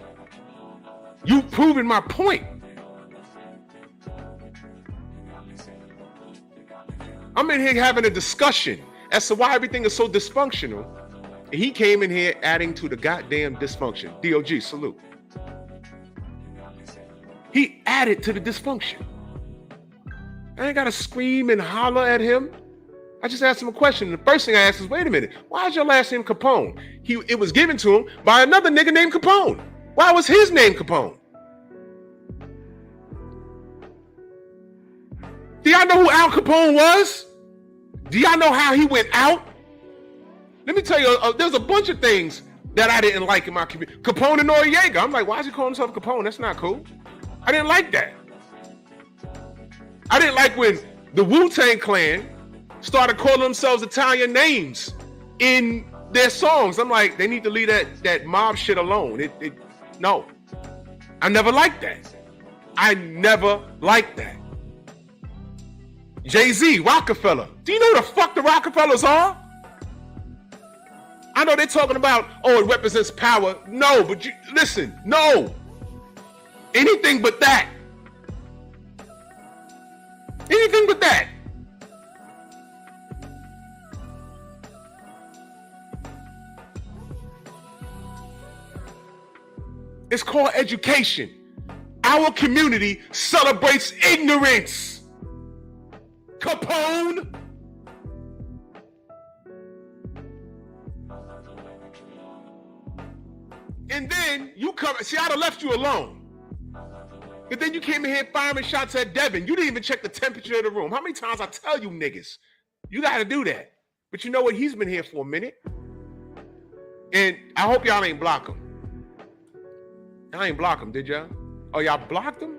You've proven my point. I'm in here having a discussion as to why everything is so dysfunctional. And he came in here adding to the goddamn dysfunction. DOG, salute. He added to the dysfunction. I ain't got to scream and holler at him. I just asked him a question. The first thing I asked is, wait a minute, why is your last name Capone? It was given to him by another nigga named Capone. Why was his name Capone? Do y'all know who Al Capone was? Do y'all know how he went out? Let me tell you, there's a bunch of things that I didn't like in my community. Capone and Noriega. I'm like, why is he calling himself Capone? That's not cool. I didn't like that. I didn't like when the Wu-Tang Clan started calling themselves Italian names in their songs. I'm like, they need to leave that mob shit alone. No. I never liked that. I never liked that. Jay-Z, Rockefeller. Do you know who the fuck the Rockefellers are? I know they're talking about, oh, it represents power. No, but listen, no. Anything but that. Anything but that. It's called education. Our community celebrates ignorance. Capone. And then you come, see, I'd have left you alone. And then you came in here firing shots at Devin. You didn't even check the temperature of the room. How many times I tell you niggas, you got to do that. But you know what? He's been here for a minute. And I hope y'all ain't block him. Y'all ain't block him, did y'all? Oh, y'all blocked him?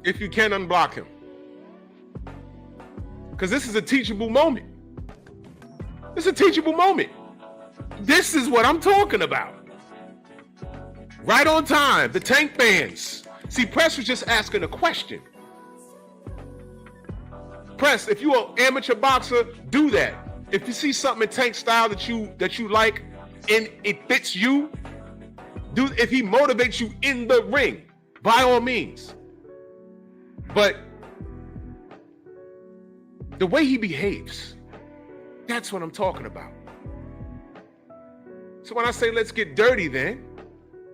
If you can, unblock him. Because this is a teachable moment. This is a teachable moment. This is what I'm talking about. Right on time, the tank bands. See, Press was just asking a question. Press, if you're an amateur boxer, do that. If you see something in Tank style that you like and it fits you, if he motivates you in the ring, by all means. But the way he behaves, that's what I'm talking about. So when I say let's get dirty then,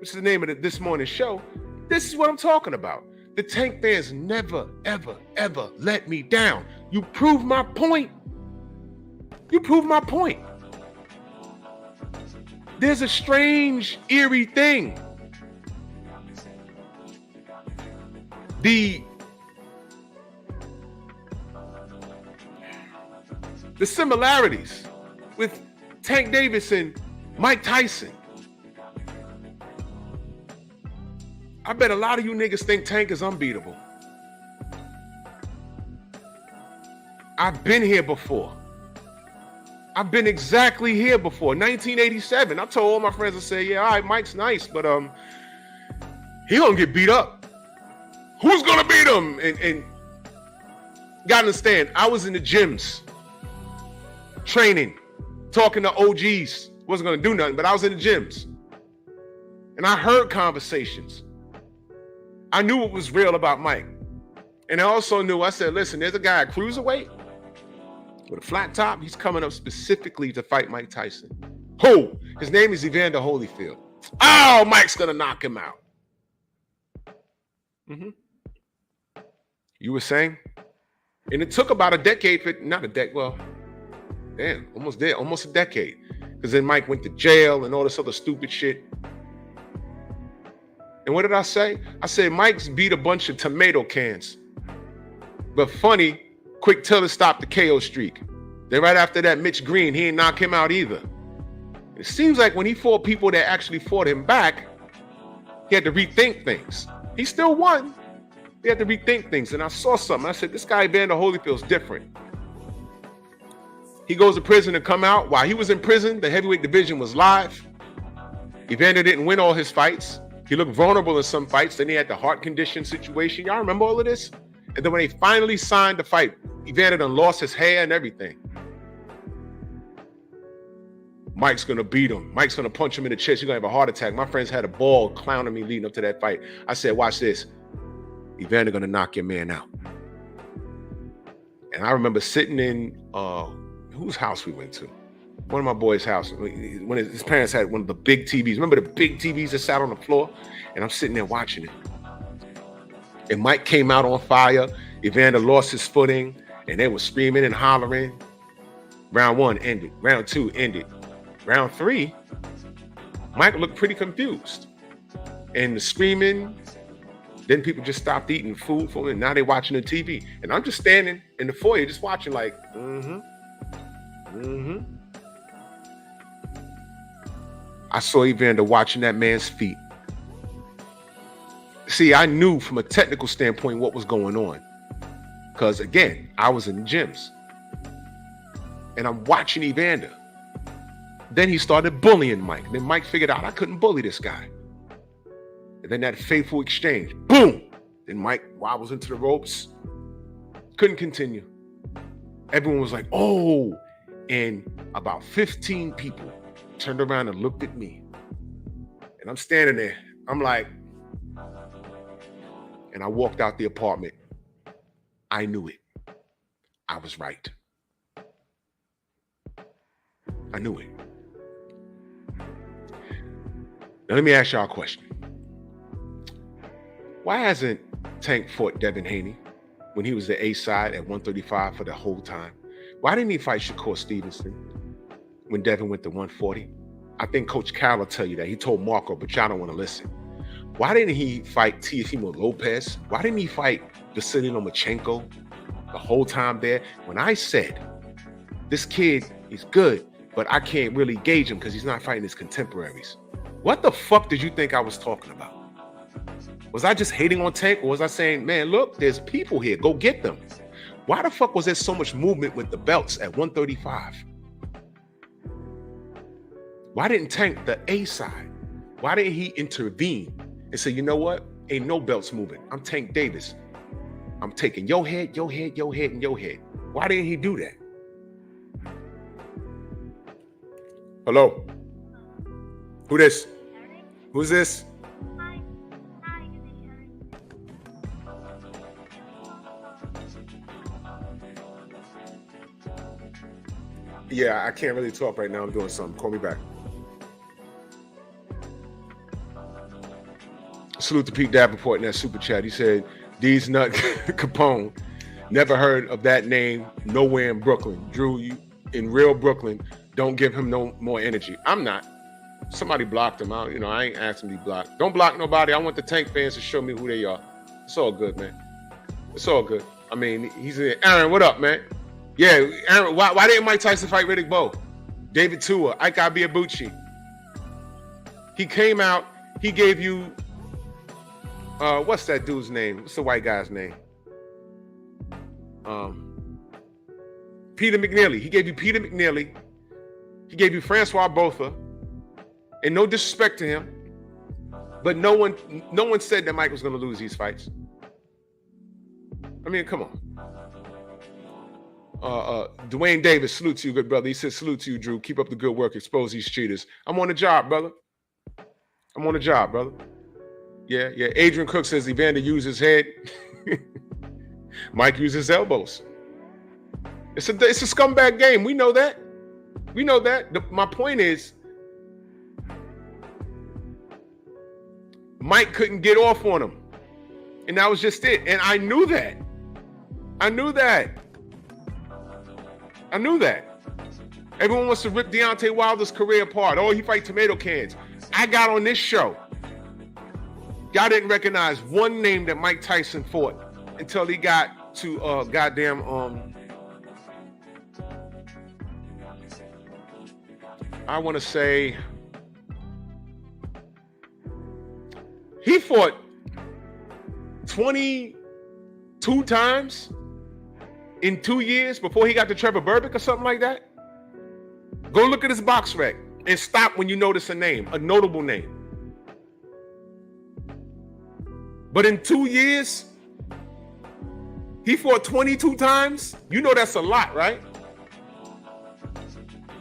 which is the name of this morning's show, this is what I'm talking about. The Tank fans never, ever, ever let me down. You prove my point. You prove my point. There's a strange, eerie thing. The similarities with Tank Davis and Mike Tyson. I bet a lot of you niggas think Tank is unbeatable. I've been here before. I've been exactly here before. 1987. I told all my friends, I said, yeah, all right, Mike's nice, but he gonna get beat up. Who's gonna beat him? And gotta understand, I was in the gyms, training, talking to OGs. Wasn't gonna do nothing, but I was in the gyms. And I heard conversations. I knew what was real about Mike. And I also knew, I said, listen, there's a guy at cruiserweight with a flat top. He's coming up specifically to fight Mike Tyson. Who? His name is Evander Holyfield. Oh, Mike's gonna knock him out. You were saying? And it took about a decade almost a decade. Because then Mike went to jail and all this other stupid shit. And what did I say? I said, Mike's beat a bunch of tomato cans. But funny, Quick Tiller stopped the KO streak. Then right after that, Mitch Green, he didn't knock him out either. It seems like when he fought people that actually fought him back, he had to rethink things. He still won. He had to rethink things. And I saw something. I said, this guy, Evander Holyfield's different. He goes to prison to come out. While he was in prison, the heavyweight division was live. Evander didn't win all his fights. He looked vulnerable in some fights. Then he had the heart condition situation. Y'all remember all of this? And then when they finally signed the fight, Evander done lost his hair and everything. Mike's gonna beat him. Mike's gonna punch him in the chest. He's gonna have a heart attack. My friends had a ball clowning me leading up to that fight. I said, watch this. Evander gonna knock your man out. And I remember sitting in whose house we went to? One of my boys' house. When his parents had one of the big TVs. Remember the big TVs that sat on the floor? And I'm sitting there watching it. And Mike came out on fire. Evander lost his footing. And they were screaming and hollering. Round 1 ended. Round 2 ended. Round 3, Mike looked pretty confused. And the screaming, then people just stopped eating food for him, and now they're watching the TV. And I'm just standing in the foyer just watching like, I saw Evander watching that man's feet. See, I knew from a technical standpoint what was going on. Because again, I was in the gyms. And I'm watching Evander. Then he started bullying Mike. Then Mike figured out I couldn't bully this guy. And then that fateful exchange, boom! Then Mike wobbles into the ropes. Couldn't continue. Everyone was like, oh! And about 15 people turned around and looked at me. And I'm standing there. I'm like, and I walked out the apartment. I knew it. I was right. I knew it. Now, let me ask y'all a question. Why hasn't Tank fought Devin Haney when he was the A side at 135 for the whole time? Why didn't he fight Shakur Stevenson when Devin went to 140? I think Coach Cal will tell you that. He told Marco, but y'all don't want to listen. Why didn't he fight Teofimo Lopez? Why didn't he fight Vasily Lomachenko the whole time there? When I said, this kid is good, but I can't really gauge him because he's not fighting his contemporaries. What the fuck did you think I was talking about? Was I just hating on Tank, or was I saying, man, look, there's people here, go get them? Why the fuck was there so much movement with the belts at 135? Why didn't Tank the A side? Why didn't he intervene and say, you know what? Ain't no belts moving. I'm Tank Davis. I'm taking your head, your head, your head, and your head. Why didn't he do that? Hello? Who this? Who's this? Yeah, I can't really talk right now. I'm doing something. Call me back. Salute to Pete Davenport in that super chat. He said, D's Nut Capone. Never heard of that name nowhere in Brooklyn. Drew, you in real Brooklyn, don't give him no more energy. I'm not. Somebody blocked him out. You know, I ain't asking to be blocked. Don't block nobody. I want the Tank fans to show me who they are. It's all good, man. It's all good. I mean, he's in. Aaron, what up, man? Yeah, Aaron, why didn't Mike Tyson fight Riddick Bowe? David Tua, Ike Abiabuchi. He came out, he gave you, what's that dude's name? What's the white guy's name? Peter McNeely. He gave you Peter McNeely. He gave you Francois Botha. And no disrespect to him, but no one said that Mike was going to lose these fights. I mean, come on. Dwayne Davis, salute to you, good brother. He said, salute to you, Drew. Keep up the good work. Expose these cheaters. I'm on the job, brother. I'm on the job, brother. Yeah. Adrian Cook says Evander used his head. Mike used his elbows. It's a scumbag game. We know that. We know that. My point is, Mike couldn't get off on him. And that was just it. And I knew that. I knew that. Everyone wants to rip Deontay Wilder's career apart. Oh, he fight tomato cans. I got on this show. Y'all didn't recognize one name that Mike Tyson fought until he got to I want to say he fought 22 times in 2 years before he got to Trevor Berbick or something like that. Go look at his box rec. and stop when you notice a name, a notable name. But in 2 years, he fought 22 times. You know that's a lot, right?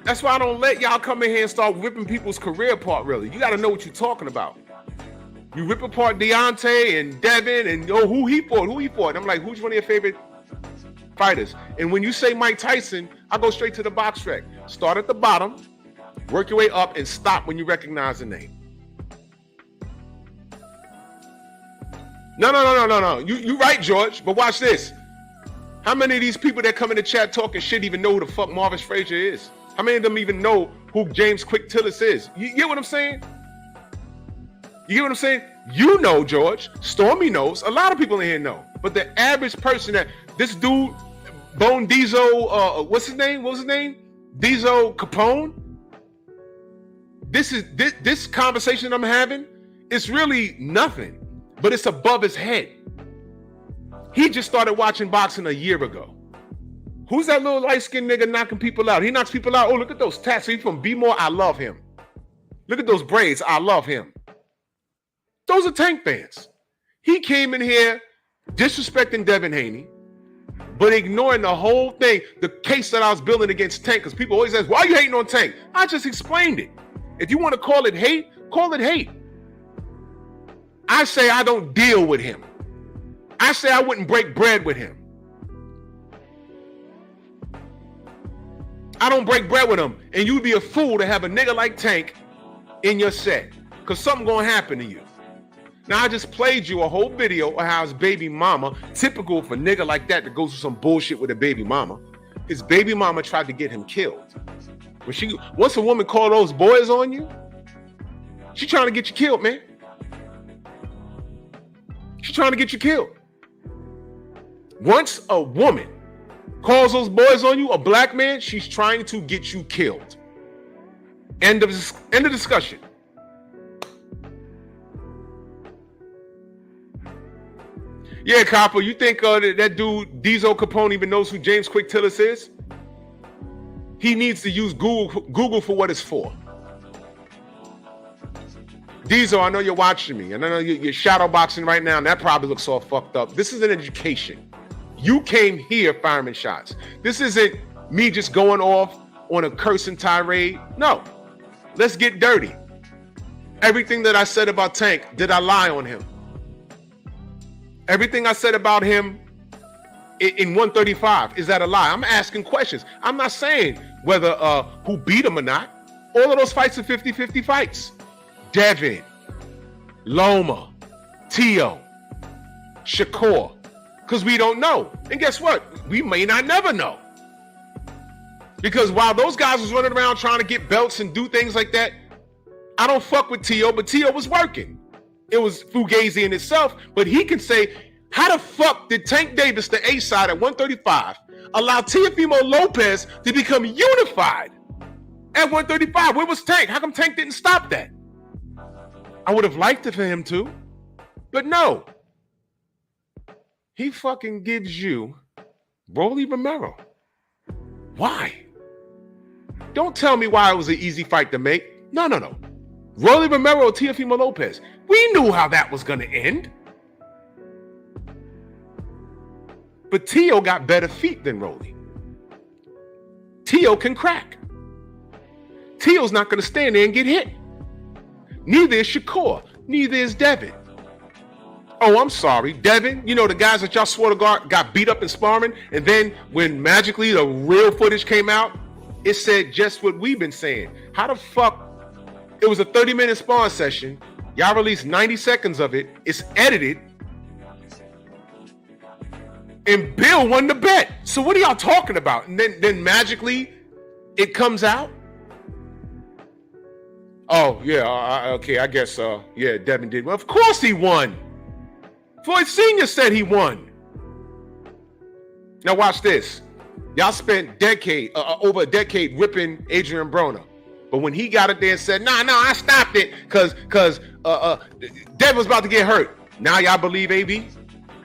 That's why I don't let y'all come in here and start ripping people's career apart, really. You got to know what you're talking about. You rip apart Deontay and Devin and who he fought. I'm like, who's one of your favorite fighters? And when you say Mike Tyson, I go straight to the box track. Start at the bottom, work your way up, and stop when you recognize the name. No. You right, George, but watch this. How many of these people that come in the chat talking shit even know who the fuck Marvin Frazier is? How many of them even know who James Quick Tillis is? You get what I'm saying? You get what I'm saying? You know, George. Stormy knows. A lot of people in here know. But the average person that this dude, Bone Diesel, what's his name? What was his name? Diesel Capone. This conversation I'm having is really nothing, but it's above his head. He just started watching boxing a year ago. Who's that little light-skinned nigga knocking people out? He knocks people out. Oh, look at those tats. He's from B-More. I love him. Look at those braids. I love him. Those are Tank fans. He came in here disrespecting Devin Haney, but ignoring the whole thing, the case that I was building against Tank, because people always ask, why are you hating on Tank? I just explained it. If you want to call it hate, call it hate. I say I don't deal with him. I say I wouldn't break bread with him. I don't break bread with him. And you'd be a fool to have a nigga like Tank in your set, because something gonna happen to you. Now, I just played you a whole video of how his baby mama, typical for a nigga like that goes through some bullshit with a baby mama, his baby mama tried to get him killed. Once a woman call those boys on you, she trying to get you killed, man. She's trying to get you killed. Once a woman calls those boys on you, a black man, she's trying to get you killed. End of discussion. Yeah, Copper, you think that dude Diesel Capone even knows who James Quick Tillis is? He needs to use Google for what it's for. Diesel, I know you're watching me, and I know you're shadow boxing right now, and that probably looks all fucked up. This is an education. You came here firing shots. This isn't me just going off on a cursing tirade. No, let's get dirty. Everything that I said about Tank, did I lie on him? Everything I said about him in 135, is that a lie? I'm asking questions. I'm not saying whether who beat him or not. All of those fights are 50-50 fights. Devin, Loma, Tio, Shakur, because we don't know. And guess what? We may not never know. Because while those guys was running around trying to get belts and do things like that, I don't fuck with Tio, but Tio was working. It was Fugazi in itself, but he can say, how the fuck did Tank Davis, the A side at 135, allow Teofimo Lopez to become unified at 135? Where was Tank? How come Tank didn't stop that? I would have liked it for him to, but no. He fucking gives you Rolly Romero. Why? Don't tell me why it was an easy fight to make. No. Rolly Romero, Teofimo Lopez. We knew how that was going to end. But Tio got better feet than Rolly. Tio can crack. Tio's not going to stand there and get hit. Neither is Shakur. Neither is Devin. Oh, I'm sorry. Devin, you know the guys that y'all swore to God got beat up in sparring, and then when magically the real footage came out, it said just what we've been saying. How the fuck? It was a 30-minute sparring session. Y'all released 90 seconds of it. It's edited. And Bill won the bet. So what are y'all talking about? And then magically it comes out. Oh, yeah, okay, I guess, yeah, Devin did. Well, of course he won. Floyd Sr. said he won. Now watch this. Y'all spent over a decade ripping Adrian Broner. But when he got it there and said, no, I stopped it because Devin was about to get hurt. Now y'all believe AB?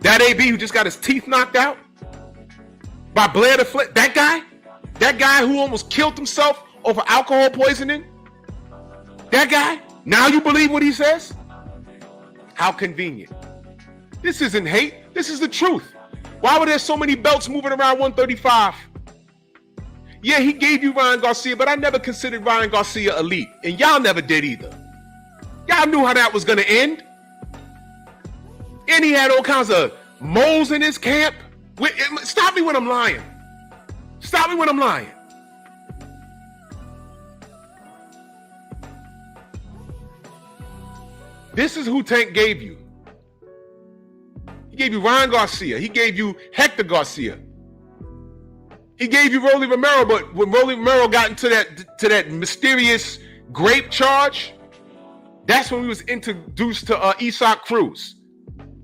That AB who just got his teeth knocked out by Blair the Flip, that guy who almost killed himself over alcohol poisoning, That guy? Now you believe what he says? How convenient. This isn't hate. This is the truth. Why were there so many belts moving around 135? Yeah, he gave you Ryan Garcia, but I never considered Ryan Garcia elite. And y'all never did either. Y'all knew how that was going to end. And he had all kinds of moles in his camp. Stop me when I'm lying. Stop me when I'm lying. This is who Tank gave you. He gave you Ryan Garcia. He gave you Hector Garcia. He gave you Rolly Romero, but when Rolly Romero got into that mysterious grape charge, that's when we was introduced to Isaac Cruz.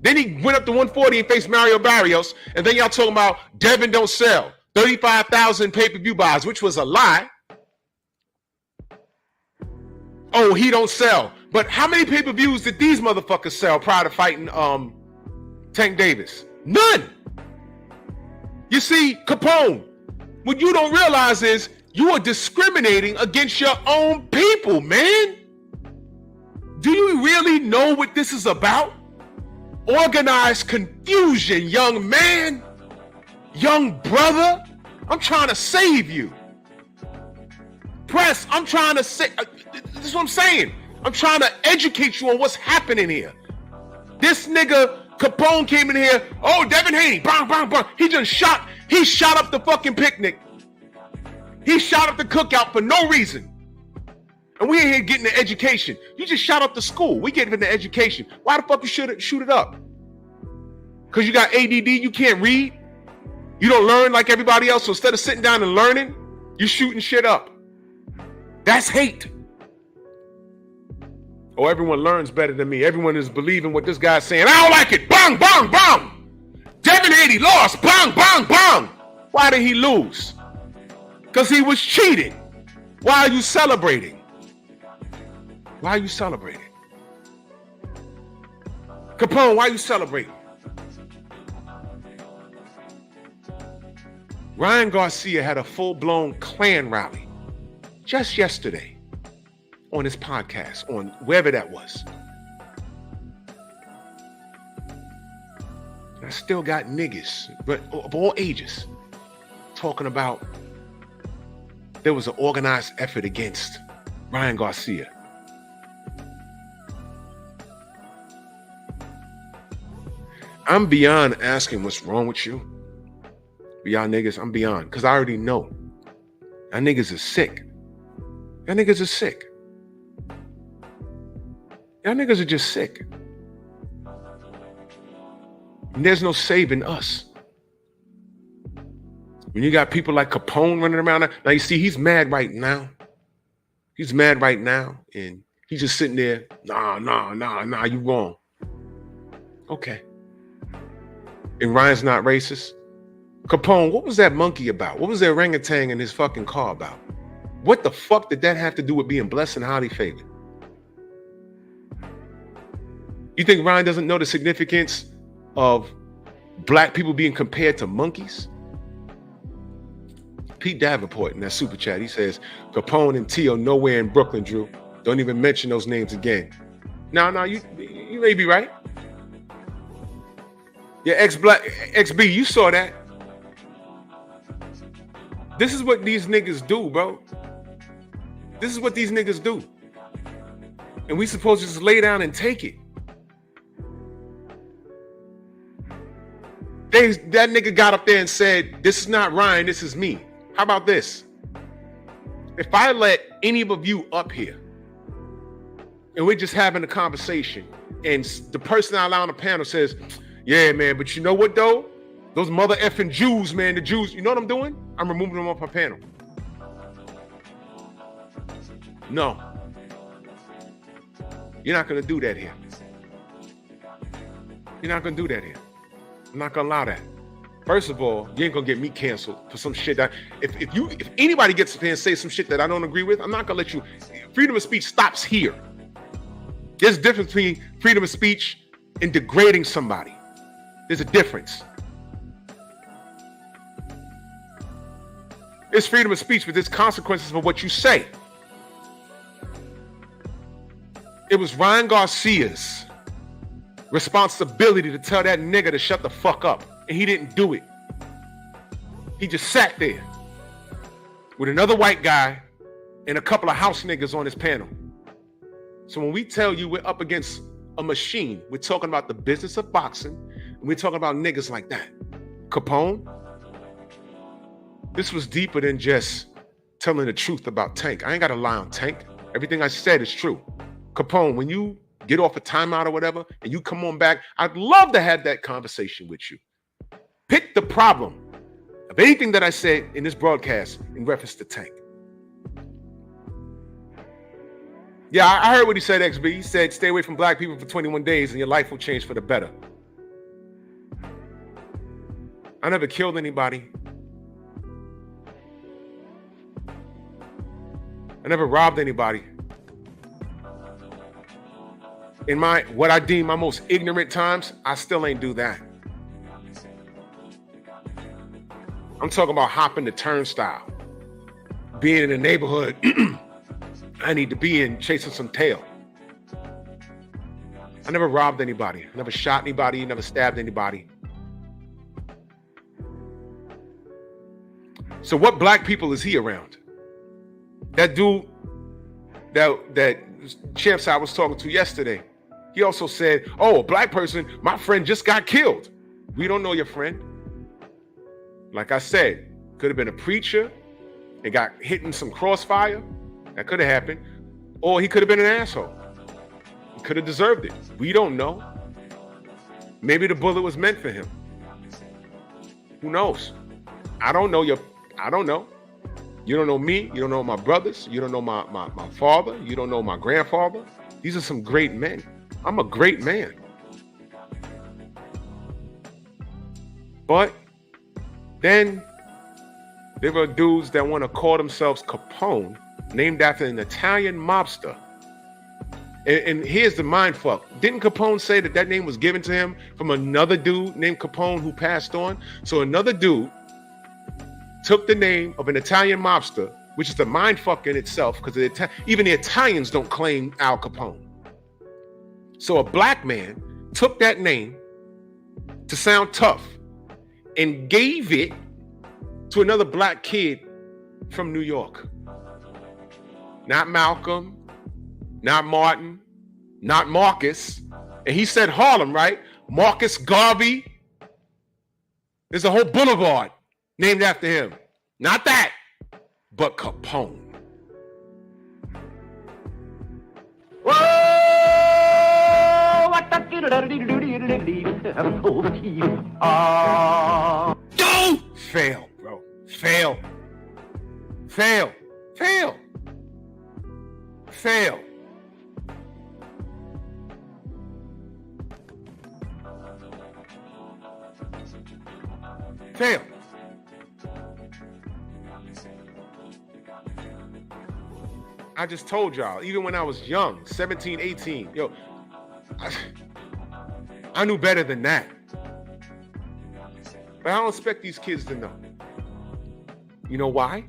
Then he went up to 140 and faced Mario Barrios, and then y'all talking about Devin don't sell. 35,000 pay-per-view buys, which was a lie. Oh, he don't sell. But how many pay-per-views did these motherfuckers sell prior to fighting Tank Davis? None. You see, Capone, what you don't realize is you are discriminating against your own people, man. Do you really know what this is about? Organized confusion, young man, young brother. I'm trying to save you. Press, I'm trying to say, this is what I'm saying. I'm trying to educate you on what's happening here. This nigga Capone came in here. Oh, Devin Haney, bang, bang, bang. He shot up the fucking picnic. He shot up the cookout for no reason. And we ain't here getting the education. You just shot up the school. We getting the education. Why the fuck you shoot it up? Because you got ADD, you can't read. You don't learn like everybody else. So instead of sitting down and learning, you're shooting shit up. That's hate. Oh, everyone learns better than me. Everyone is believing what this guy's saying. I don't like it. Bang, bang, bang. Devin Haney lost. Bang, bang, bang. Why did he lose? Because he was cheated. Why are you celebrating? Why are you celebrating? Capone, why are you celebrating? Ryan Garcia had a full-blown Klan rally just yesterday on his podcast, on wherever that was. And I still got niggas, but of all ages, talking about there was an organized effort against Ryan Garcia. I'm beyond asking what's wrong with you. Y'all niggas, I'm beyond, because I already know. Y'all niggas are sick. Y'all niggas are sick. Y'all niggas are just sick. And there's no saving us. When you got people like Capone running around, now you see he's mad right now. He's mad right now, and he's just sitting there, nah, you wrong. Okay. And Ryan's not racist. Capone, what was that monkey about? What was that orangutan in his fucking car about? What the fuck did that have to do with being blessed and highly favored? You think Ryan doesn't know the significance of black people being compared to monkeys? Pete Davenport in that super chat, he says, Capone and Tio nowhere in Brooklyn, Drew. Don't even mention those names again. No, you may be right. Yeah, XB, you saw that. This is what these niggas do, bro. This is what these niggas do. And we supposed to just lay down and take it. That nigga got up there and said, this is not Ryan, this is me. How about this? If I let any of you up here and we're just having a conversation and the person I allow on the panel says, yeah, man, but you know what though? Those mother effing Jews, man, the Jews, you know what I'm doing? I'm removing them off my panel. No. You're not going to do that here. You're not going to do that here. I'm not going to allow that. First of all, you ain't going to get me canceled for some shit that if anybody gets up here and say some shit that I don't agree with, I'm not going to let you. Freedom of speech stops here. There's a difference between freedom of speech and degrading somebody. There's a difference. It's freedom of speech, but there's consequences for what you say. It was Ryan Garcia's responsibility to tell that nigga to shut the fuck up. And he didn't do it. He just sat there with another white guy and a couple of house niggas on his panel. So when we tell you we're up against a machine, we're talking about the business of boxing, and we're talking about niggas like that. Capone, this was deeper than just telling the truth about Tank. I ain't got to lie on Tank. Everything I said is true. Capone, when you get off a timeout or whatever, and you come on back, I'd love to have that conversation with you. Pick the problem of anything that I said in this broadcast in reference to Tank. Yeah, I heard what he said, XB. He said, stay away from black people for 21 days and your life will change for the better. I never killed anybody. I never robbed anybody. In what I deem my most ignorant times, I still ain't do that. I'm talking about hopping the turnstile, being in a neighborhood I need to be in, chasing some tail. I never robbed anybody. I never shot anybody, never stabbed anybody. So what black people is he around? That dude that Champs I was talking to yesterday, he also said, oh, a black person, my friend just got killed. We don't know your friend. Like I said, could have been a preacher and got hit in some crossfire. That could have happened. Or he could have been an asshole. He could have deserved it. We don't know. Maybe the bullet was meant for him. Who knows? I don't know. You don't know me. You don't know my brothers. You don't know my father. You don't know my grandfather. These are some great men. I'm a great man. But then there were dudes that want to call themselves Capone, named after an Italian mobster. And here's the mind fuck. Didn't Capone say that name was given to him from another dude named Capone who passed on? So another dude took the name of an Italian mobster, which is the mind fuck in itself, because even the Italians don't claim Al Capone. So a black man took that name to sound tough and gave it to another black kid from New York. Not Malcolm, not Martin, not Marcus. And he said Harlem, right? Marcus Garvey. There's a whole boulevard named after him. Not that, but Capone. Go! Fail, bro. Fail. Fail. Fail. Fail. Fail. I just told y'all, even when I was young, 17, 18, I knew better than that. But I don't expect these kids to know. You know why?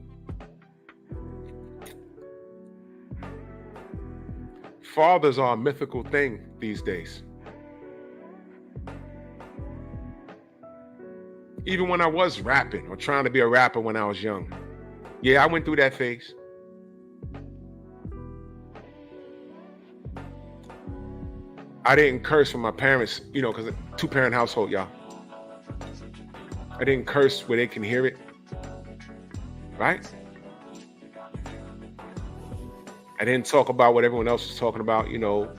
Fathers are a mythical thing these days. Even when I was rapping or trying to be a rapper when I was young. Yeah, I went through that phase. I didn't curse from my parents, because a two-parent household, y'all. I didn't curse where they can hear it. Right? I didn't talk about what everyone else was talking about,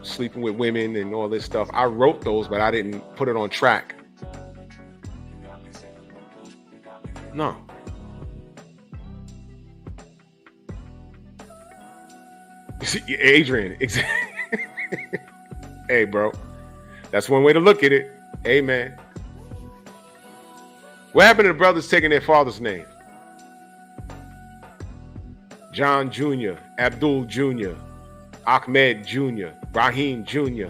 sleeping with women and all this stuff. I wrote those, but I didn't put it on track. No. Adrian, exactly. Hey, bro. That's one way to look at it. Hey, man. What happened to the brothers taking their father's name? John Jr., Abdul Jr., Ahmed Jr., Raheem Jr.,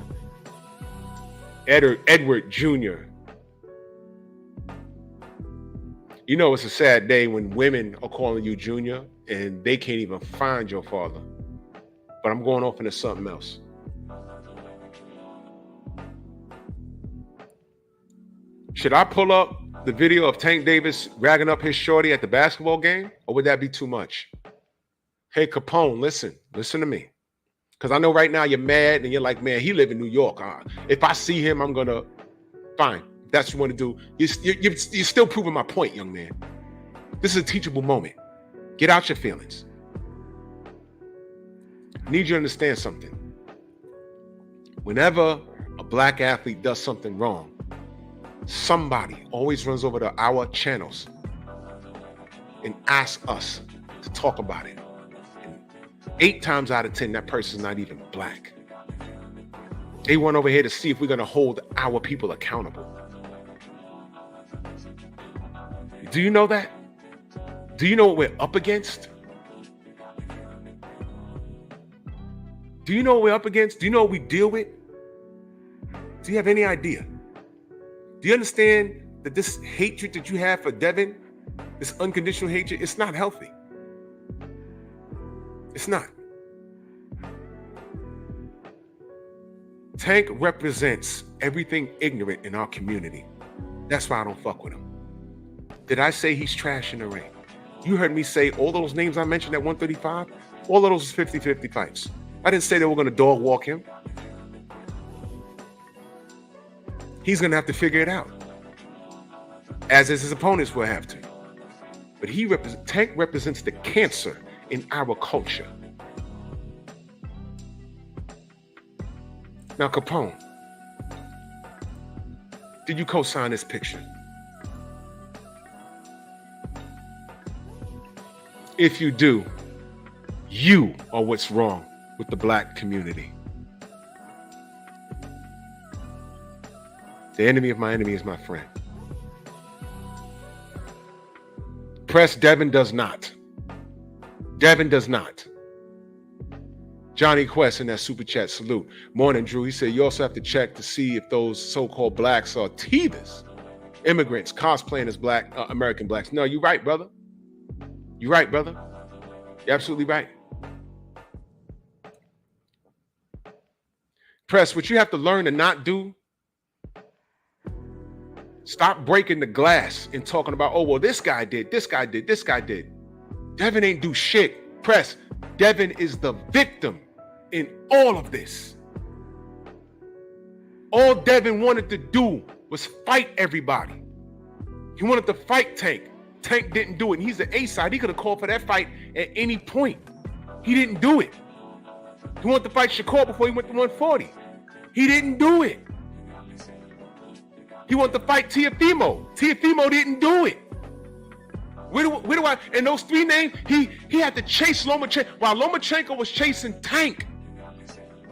Edward Jr. It's a sad day when women are calling you Junior and they can't even find your father. But I'm going off into something else. Should I pull up the video of Tank Davis ragging up his shorty at the basketball game, or would that be too much? Hey, Capone, listen to me. Because I know right now you're mad and you're like, man, he live in New York. If I see him, I'm going to, fine. If that's what you want to do. You're still proving my point, young man. This is a teachable moment. Get out your feelings. I need you to understand something. Whenever a black athlete does something wrong, somebody always runs over to our channels and asks us to talk about it. 8 times out of 10, that person's not even black. They run over here to see if we're going to hold our people accountable. Do you know that? Do you know what we're up against? Do you know what we're up against? Do you know what we deal with? Do you have any idea? Do you understand that this hatred that you have for Devin, this unconditional hatred, it's not healthy? It's not. Tank represents everything ignorant in our community. That's why I don't fuck with him. Did I say he's trash in the ring? You heard me say all those names I mentioned at 135, all of those is 50-50 fights. I didn't say they were going to dog walk him. He's going to have to figure it out. As his opponents will have to. But Tank represents the cancer in our culture. Now, Capone, did you co-sign this picture? If you do, you are what's wrong with the black community. The enemy of my enemy is my friend. Press Devin does not. Devin does not. Johnny Quest in that super chat, salute. Morning, Drew. He said, you also have to check to see if those so-called blacks are Tivas, immigrants cosplaying as black, American blacks. No, you're right, brother. You're right, brother. You're absolutely right. Press, what you have to learn to not do, stop breaking the glass and talking about, oh, well, this guy did, this guy did, this guy did. Devin ain't do shit. Press, Devin is the victim in all of this. All Devin wanted to do was fight everybody. He wanted to fight Tank. Tank didn't do it. And he's the A-side. He could have called for that fight at any point. He didn't do it. He wanted to fight Shakur before he went to 140. He didn't do it. He wanted to fight Teofimo. Teofimo didn't do it. Where do I, and those 3 names, he had to chase Lomachenko. While Lomachenko was chasing Tank,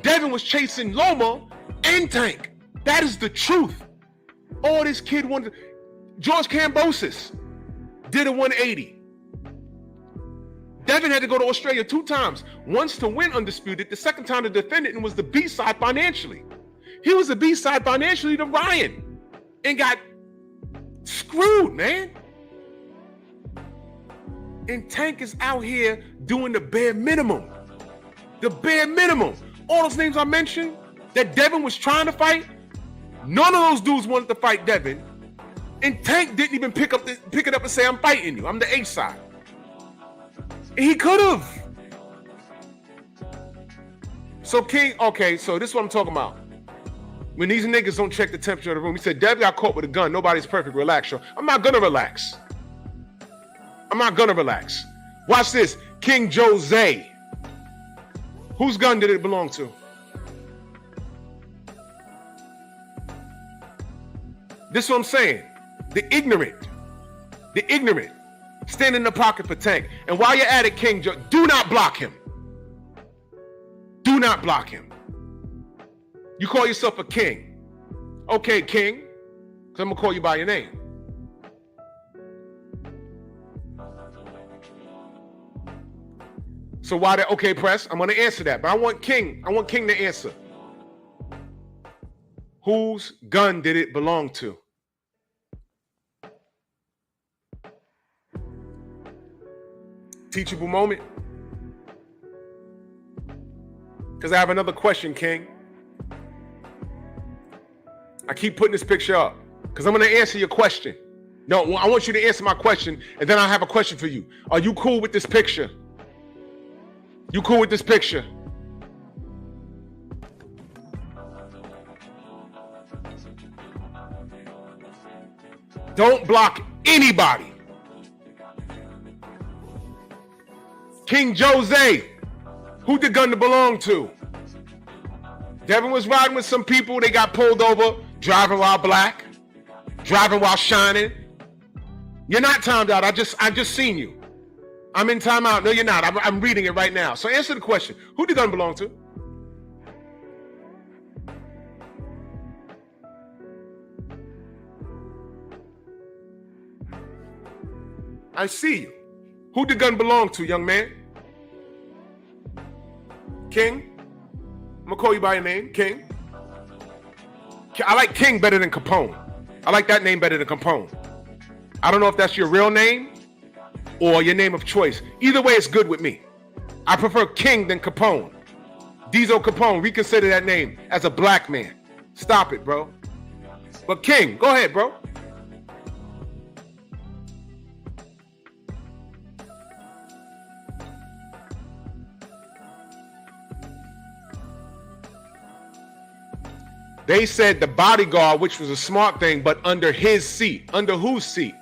Devin was chasing Loma and Tank. That is the truth. All this kid wanted, George Kambosos did a 180. Devin had to go to Australia 2 times. Once to win Undisputed, the second time to defend it, and was the B-side financially. He was the B-side financially to Ryan and got screwed, man. And Tank is out here doing the bare minimum. The bare minimum. All those names I mentioned that Devin was trying to fight, none of those dudes wanted to fight Devin. And Tank didn't even pick it up and say, I'm fighting you. I'm the A-side. And he could have. So King, okay, so this is what I'm talking about. When these niggas don't check the temperature of the room, he said, Devin got caught with a gun. Nobody's perfect. Relax, yo. I'm not gonna relax. I'm not gonna relax. Watch this. King Jose. Whose gun did it belong to? This is what I'm saying. The ignorant. Stand in the pocket for Tank. And while you're at it, King Joe, do not block him. Do not block him. You call yourself a king. Okay, king. Because I'm going to call you by your name. So why the, okay, press, I'm going to answer that. But I want King to answer. Whose gun did it belong to? Teachable moment. Because I have another question, King. I keep putting this picture up. Because I'm going to answer your question. No, I want you to answer my question, and then I have a question for you. Are you cool with this picture? You cool with this picture? Don't block anybody. King Jose, who the gun to belong to? Devin was riding with some people. They got pulled over, driving while black, driving while shining. You're not timed out. I just seen you. I'm in timeout. No, you're not. I'm reading it right now. So answer the question. Who the gun belong to? I see you. Who the gun belong to, young man? King? I'm gonna call you by your name, King. I like King better than Capone. I like that name better than Capone. I don't know if that's your real name or your name of choice. Either way, it's good with me. I prefer King than Capone. Diesel Capone, reconsider that name as a black man. Stop it, bro. But King, go ahead, bro. They said the bodyguard, which was a smart thing, but under his seat. Under whose seat?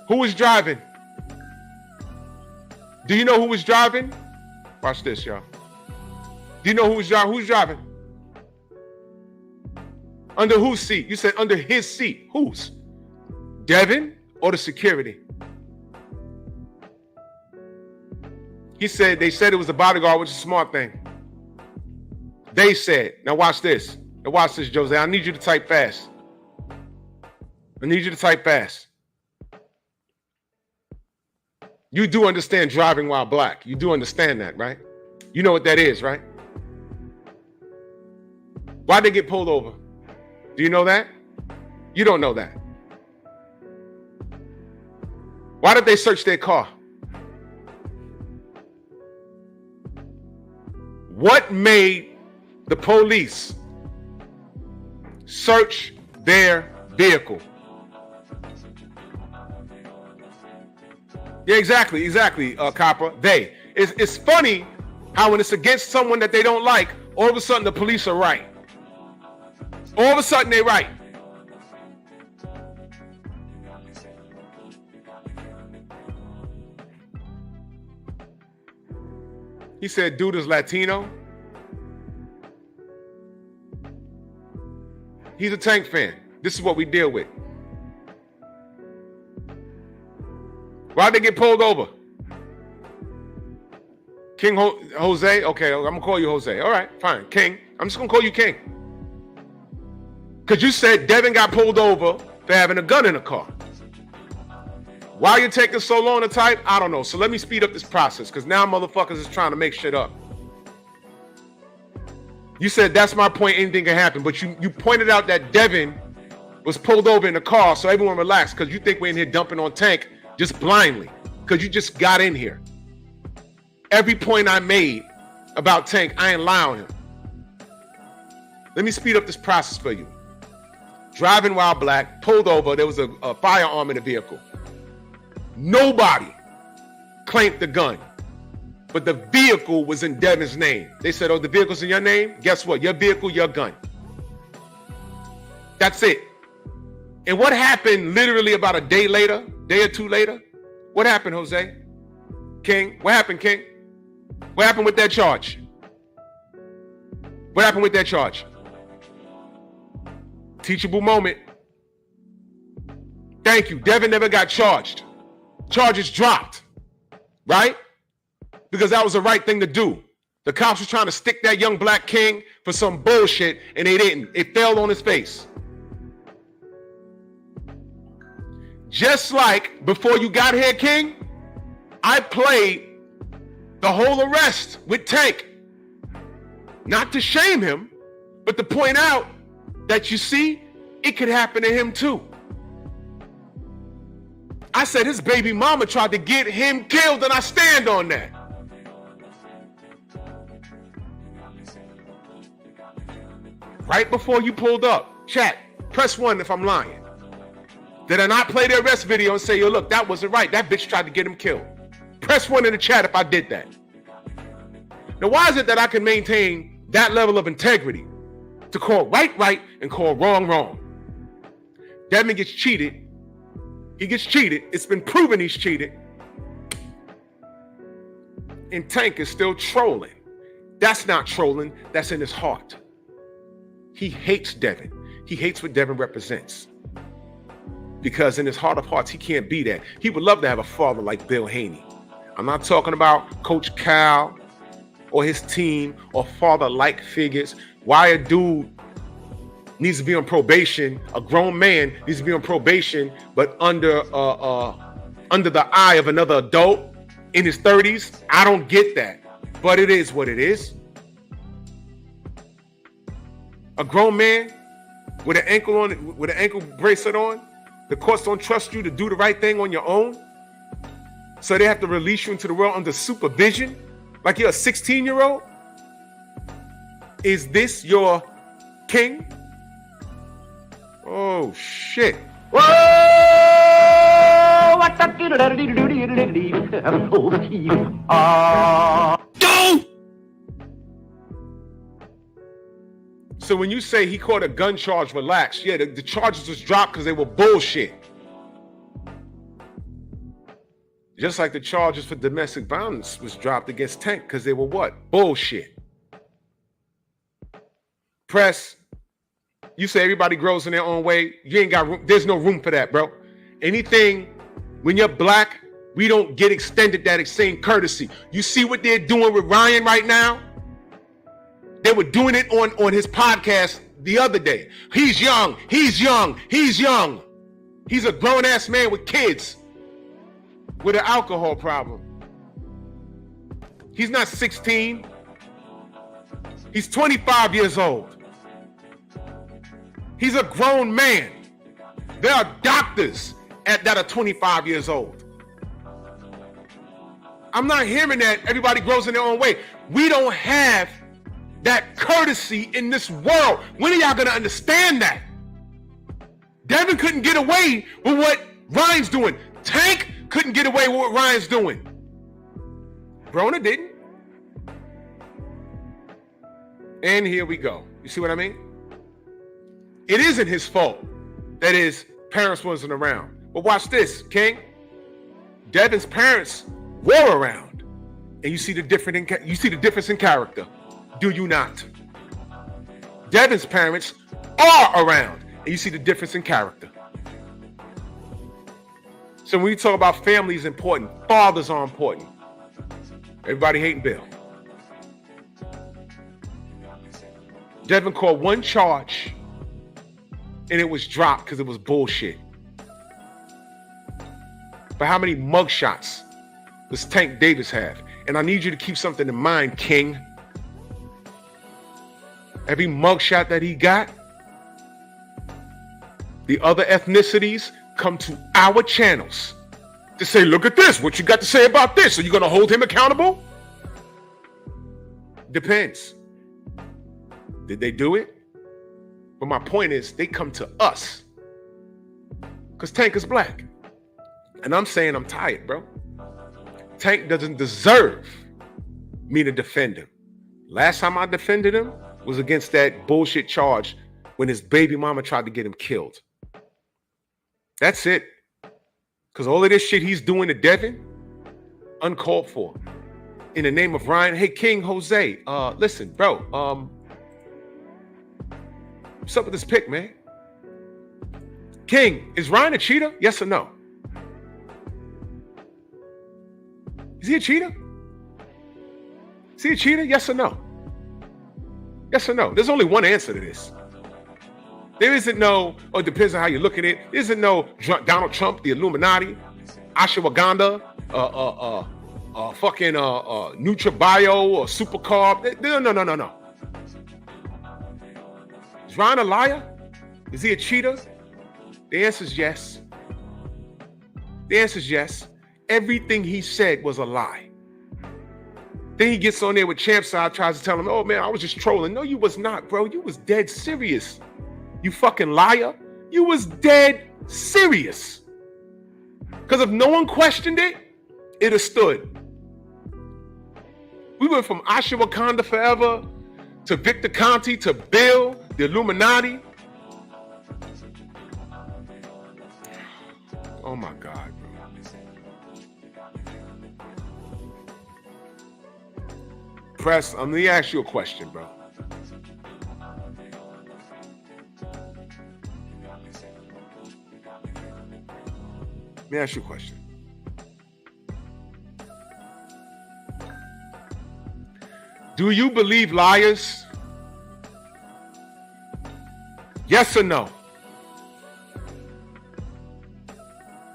Who was driving? Do you know who was driving? Watch this, y'all. Do you know who was driving? Who's driving? Under whose seat? You said under his seat. Whose? Devin or the security? He said, they said it was a bodyguard, which is a smart thing. They said, now watch this. Now watch this, Jose. I need you to type fast. I need you to type fast. You do understand driving while black. You do understand that, right? You know what that is, right? Why'd they get pulled over? Do you know that? You don't know that. Why did they search their car? What made the police search their vehicle? Yeah, exactly, Copper. It's funny how when it's against someone that they don't like, all of a sudden the police are right. All of a sudden they're right. He said, dude is Latino. He's a Tank fan. This is what we deal with. Why'd they get pulled over? King Jose? Okay, I'm going to call you Jose. All right, fine. King. I'm just going to call you King. Because you said Devin got pulled over for having a gun in the car. Why you taking so long to type? I don't know. So let me speed up this process because now motherfuckers is trying to make shit up. You said that's my point, anything can happen. But you pointed out that Devin was pulled over in the car, so everyone relaxed because you think we're in here dumping on Tank just blindly because you just got in here. Every point I made about Tank, I ain't lie on him. Let me speed up this process for you. Driving while black, pulled over, there was a firearm in the vehicle. Nobody claimed the gun, but the vehicle was in Devin's name. They said, oh, the vehicle's in your name? Guess what? Your vehicle, your gun. That's it. And what happened literally about a day later, day or two later? What happened, Jose? King? What happened, King? What happened with that charge? What happened with that charge? Teachable moment. Thank you. Devin never got charged. Charges dropped, right? Because that was the right thing to do. The cops were trying to stick that young black king for some bullshit, and they didn't. It fell on his face. Just like before you got here, King, I played the whole arrest with Tank. Not to shame him, but to point out that, you see, it could happen to him too. I said his baby mama tried to get him killed, and I stand on that. Right before you pulled up, chat, Press 1 if I'm lying. Did I not play the arrest video and say, yo, look, that wasn't right. That bitch tried to get him killed. Press 1 in the chat if I did that. Now, why is it that I can maintain that level of integrity to call right and call wrong? Devin gets cheated. He gets cheated. It's been proven he's cheated. And Tank is still trolling. That's not trolling. That's in his heart. He hates Devin. He hates what Devin represents. Because in his heart of hearts, he can't be that. He would love to have a father like Bill Haney. I'm not talking about Coach Cal or his team or father-like figures. Why a dude needs to be on probation, a grown man needs to be on probation, but under the eye of another adult in his 30s, I don't get that. But it is what it is. A grown man with an ankle bracelet on, the courts don't trust you to do the right thing on your own. So they have to release you into the world under supervision, like you're a 16-year-old. Is this your king? Oh, shit. Whoa! Go! So when you say he caught a gun charge, relax. Yeah, the charges was dropped because they were bullshit. Just like the charges for domestic violence was dropped against Tank because they were what? Bullshit. Press, you say everybody grows in their own way. You ain't got room. There's no room for that, bro. Anything, when you're black, we don't get extended that same courtesy. You see what they're doing with Ryan right now? They were doing it on his podcast the other day. He's young. He's young. He's young. He's a grown-ass man with kids with an alcohol problem. He's not 16. He's 25 years old. He's a grown man. There are doctors that are 25 years old. I'm not hearing that everybody grows in their own way. We don't have that courtesy in this world. When are y'all gonna understand that? Devin couldn't get away with what Ryan's doing. Tank couldn't get away with what Ryan's doing. Broner didn't. And here we go. You see what I mean? It isn't his fault that his parents wasn't around. But watch this, King. Devin's parents were around, and you see the difference in character. Do you not? Devin's parents are around, and you see the difference in character. So when we talk about family is important, fathers are important. Everybody hating Bill. Devin caught one charge, and it was dropped because it was bullshit. But how many mugshots does Tank Davis have? And I need you to keep something in mind, King. Every mugshot that he got, the other ethnicities come to our channels to say, look at this, what you got to say about this? Are you going to hold him accountable? Depends. Did they do it? But my point is, they come to us because Tank is black. And I'm saying I'm tired, bro. Tank doesn't deserve me to defend him. Last time I defended him was against that bullshit charge when his baby mama tried to get him killed. That's it. Because all of this shit he's doing to Devin, uncalled for. In the name of Ryan, hey, King Jose, listen, bro, what's up with this pick, man? King, is Ryan a cheater? Yes or no? Is he a cheater? Is he a cheater? Yes or no? Yes or no? There's only one answer to this. There isn't no, it depends on how you look at it. There isn't no Donald Trump, the Illuminati, ashwagandha, fucking NutriBio or Supercarb. No. Is Ryan a liar? Is he a cheater? The answer is yes. The answer is yes. Everything he said was a lie. Then he gets on there with Champside, tries to tell him, oh man, I was just trolling. No, you was not, bro. You was dead serious. You fucking liar. You was dead serious. Because if no one questioned it, it have stood. We went from Asha Wakanda Forever to Victor Conti to Bill, the Illuminati. Oh my God, bro. Press, let me ask you a question, bro. Let me ask you a question. Do you believe liars? Yes or no?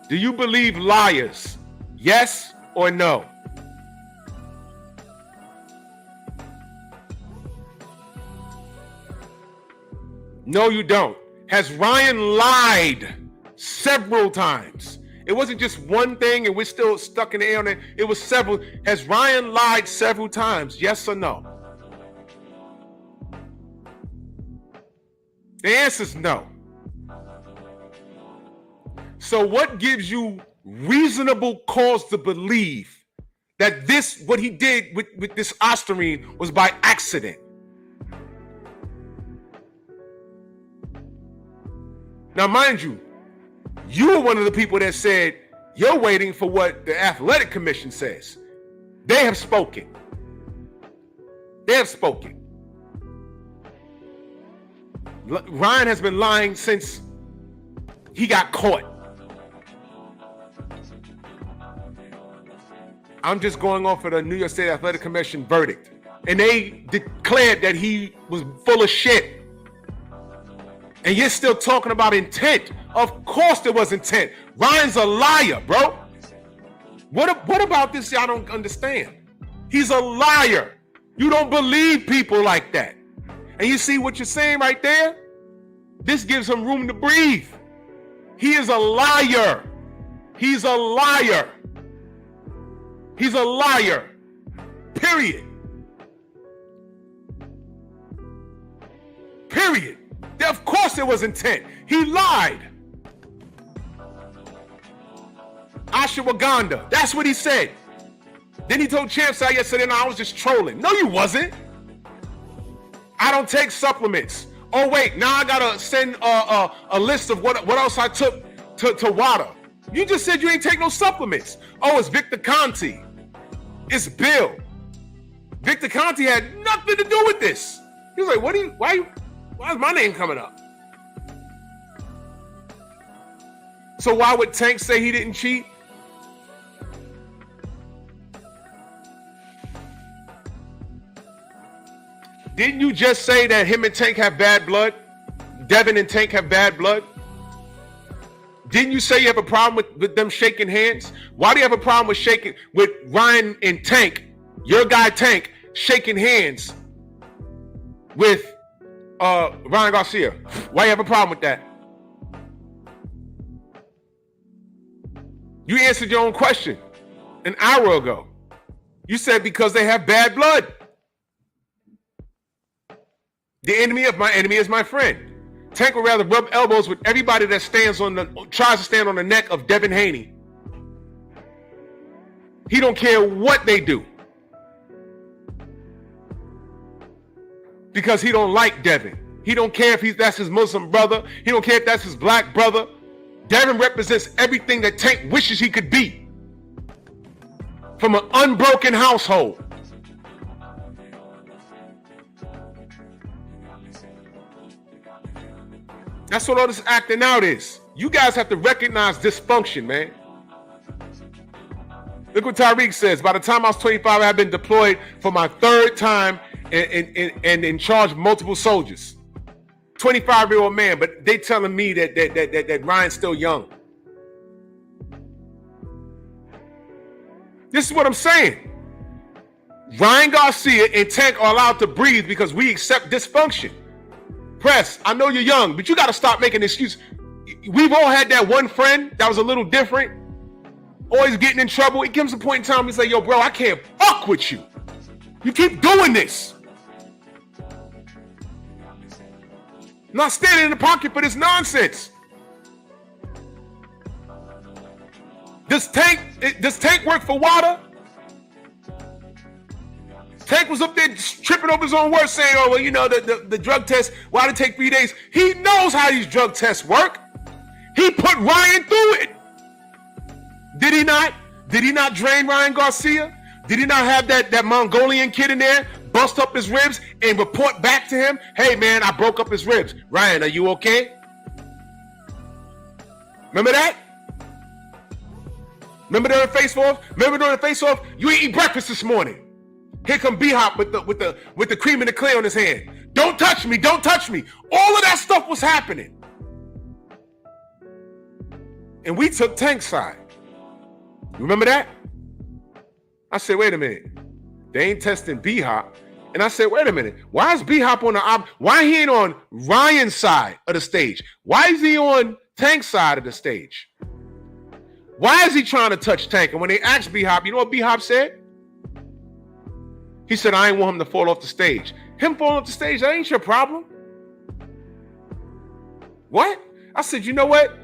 Do you believe liars? Yes or no? No, you don't. Has Ryan lied several times? It wasn't just one thing and we're still stuck in the air on it. It was several. Has Ryan lied several times? Yes or no? The answer is no. So what gives you reasonable cause to believe that this, what he did with this Ostarine was by accident? Now, mind you, you were one of the people that said you're waiting for what the athletic commission says. They have spoken. They have spoken. Ryan has been lying since he got caught. I'm just going off of the New York State Athletic Commission verdict. And they declared that he was full of shit. And you're still talking about intent. Of course there was intent. Ryan's a liar, bro. What about this y'all don't understand? He's a liar. You don't believe people like that. And you see what you're saying right there? This gives him room to breathe. He is a liar. He's a liar. He's a liar. Period. Period. Of course there was intent. He lied. Ashwagandha. That's what he said. Then he told Champ Side yesterday, no, I was just trolling. No, you wasn't. I don't take supplements. Oh, wait, now I gotta send a list of what else I took to WADA. You just said you ain't take no supplements. Oh, it's Victor Conti. It's Bill. Victor Conti had nothing to do with this. He was like, why is my name coming up? So why would Tank say he didn't cheat? Didn't you just say that him and Tank have bad blood? Devin and Tank have bad blood? Didn't you say you have a problem with them shaking hands? Why do you have a problem with Ryan and Tank, your guy Tank, shaking hands with Ryan Garcia? Why do you have a problem with that? You answered your own question an hour ago. You said because they have bad blood. The enemy of my enemy is my friend. Tank would rather rub elbows with everybody that tries to stand on the neck of Devin Haney. He don't care what they do. Because he don't like Devin. He don't care if that's his Muslim brother. He don't care if that's his black brother. Devin represents everything that Tank wishes he could be. From an unbroken household. That's what all this acting out is. You guys have to recognize dysfunction, man. Look what Tyreek says. By the time I was 25, I had been deployed for my third time and in charge of multiple soldiers. 25-year-old man, but they telling me that Ryan's still young. This is what I'm saying. Ryan Garcia and Tank are allowed to breathe because we accept dysfunction. Press, I know you're young, but you got to stop making excuses. We've all had that one friend that was a little different, always getting in trouble. It gives a point in time, he's like, yo, bro, I can't fuck with you. You keep doing this. I'm not standing in the pocket for this nonsense. Does Tank work for WADA? Tank was up there tripping over his own words saying, oh, well, you know, the drug test, why did it take 3 days? He knows how these drug tests work. He put Ryan through it. Did he not? Did he not drain Ryan Garcia? Did he not have that Mongolian kid in there bust up his ribs and report back to him, hey, man, I broke up his ribs. Ryan, are you okay? Remember that? Remember during the face-off? Remember during the face-off? You ain't eat breakfast this morning. Here come B-Hop with the cream and the clay on his hand. Don't touch me, don't touch me. All of that stuff was happening. And we took Tank's side. Remember that? I said, wait a minute. They ain't testing B-Hop. And I said, wait a minute. Why is B-Hop on why he ain't on Ryan's side of the stage? Why is he on Tank's side of the stage? Why is he trying to touch Tank? And when they asked B-Hop, you know what B-Hop said? He said, I ain't want him to fall off the stage. Him falling off the stage, that ain't your problem. What? I said, you know what?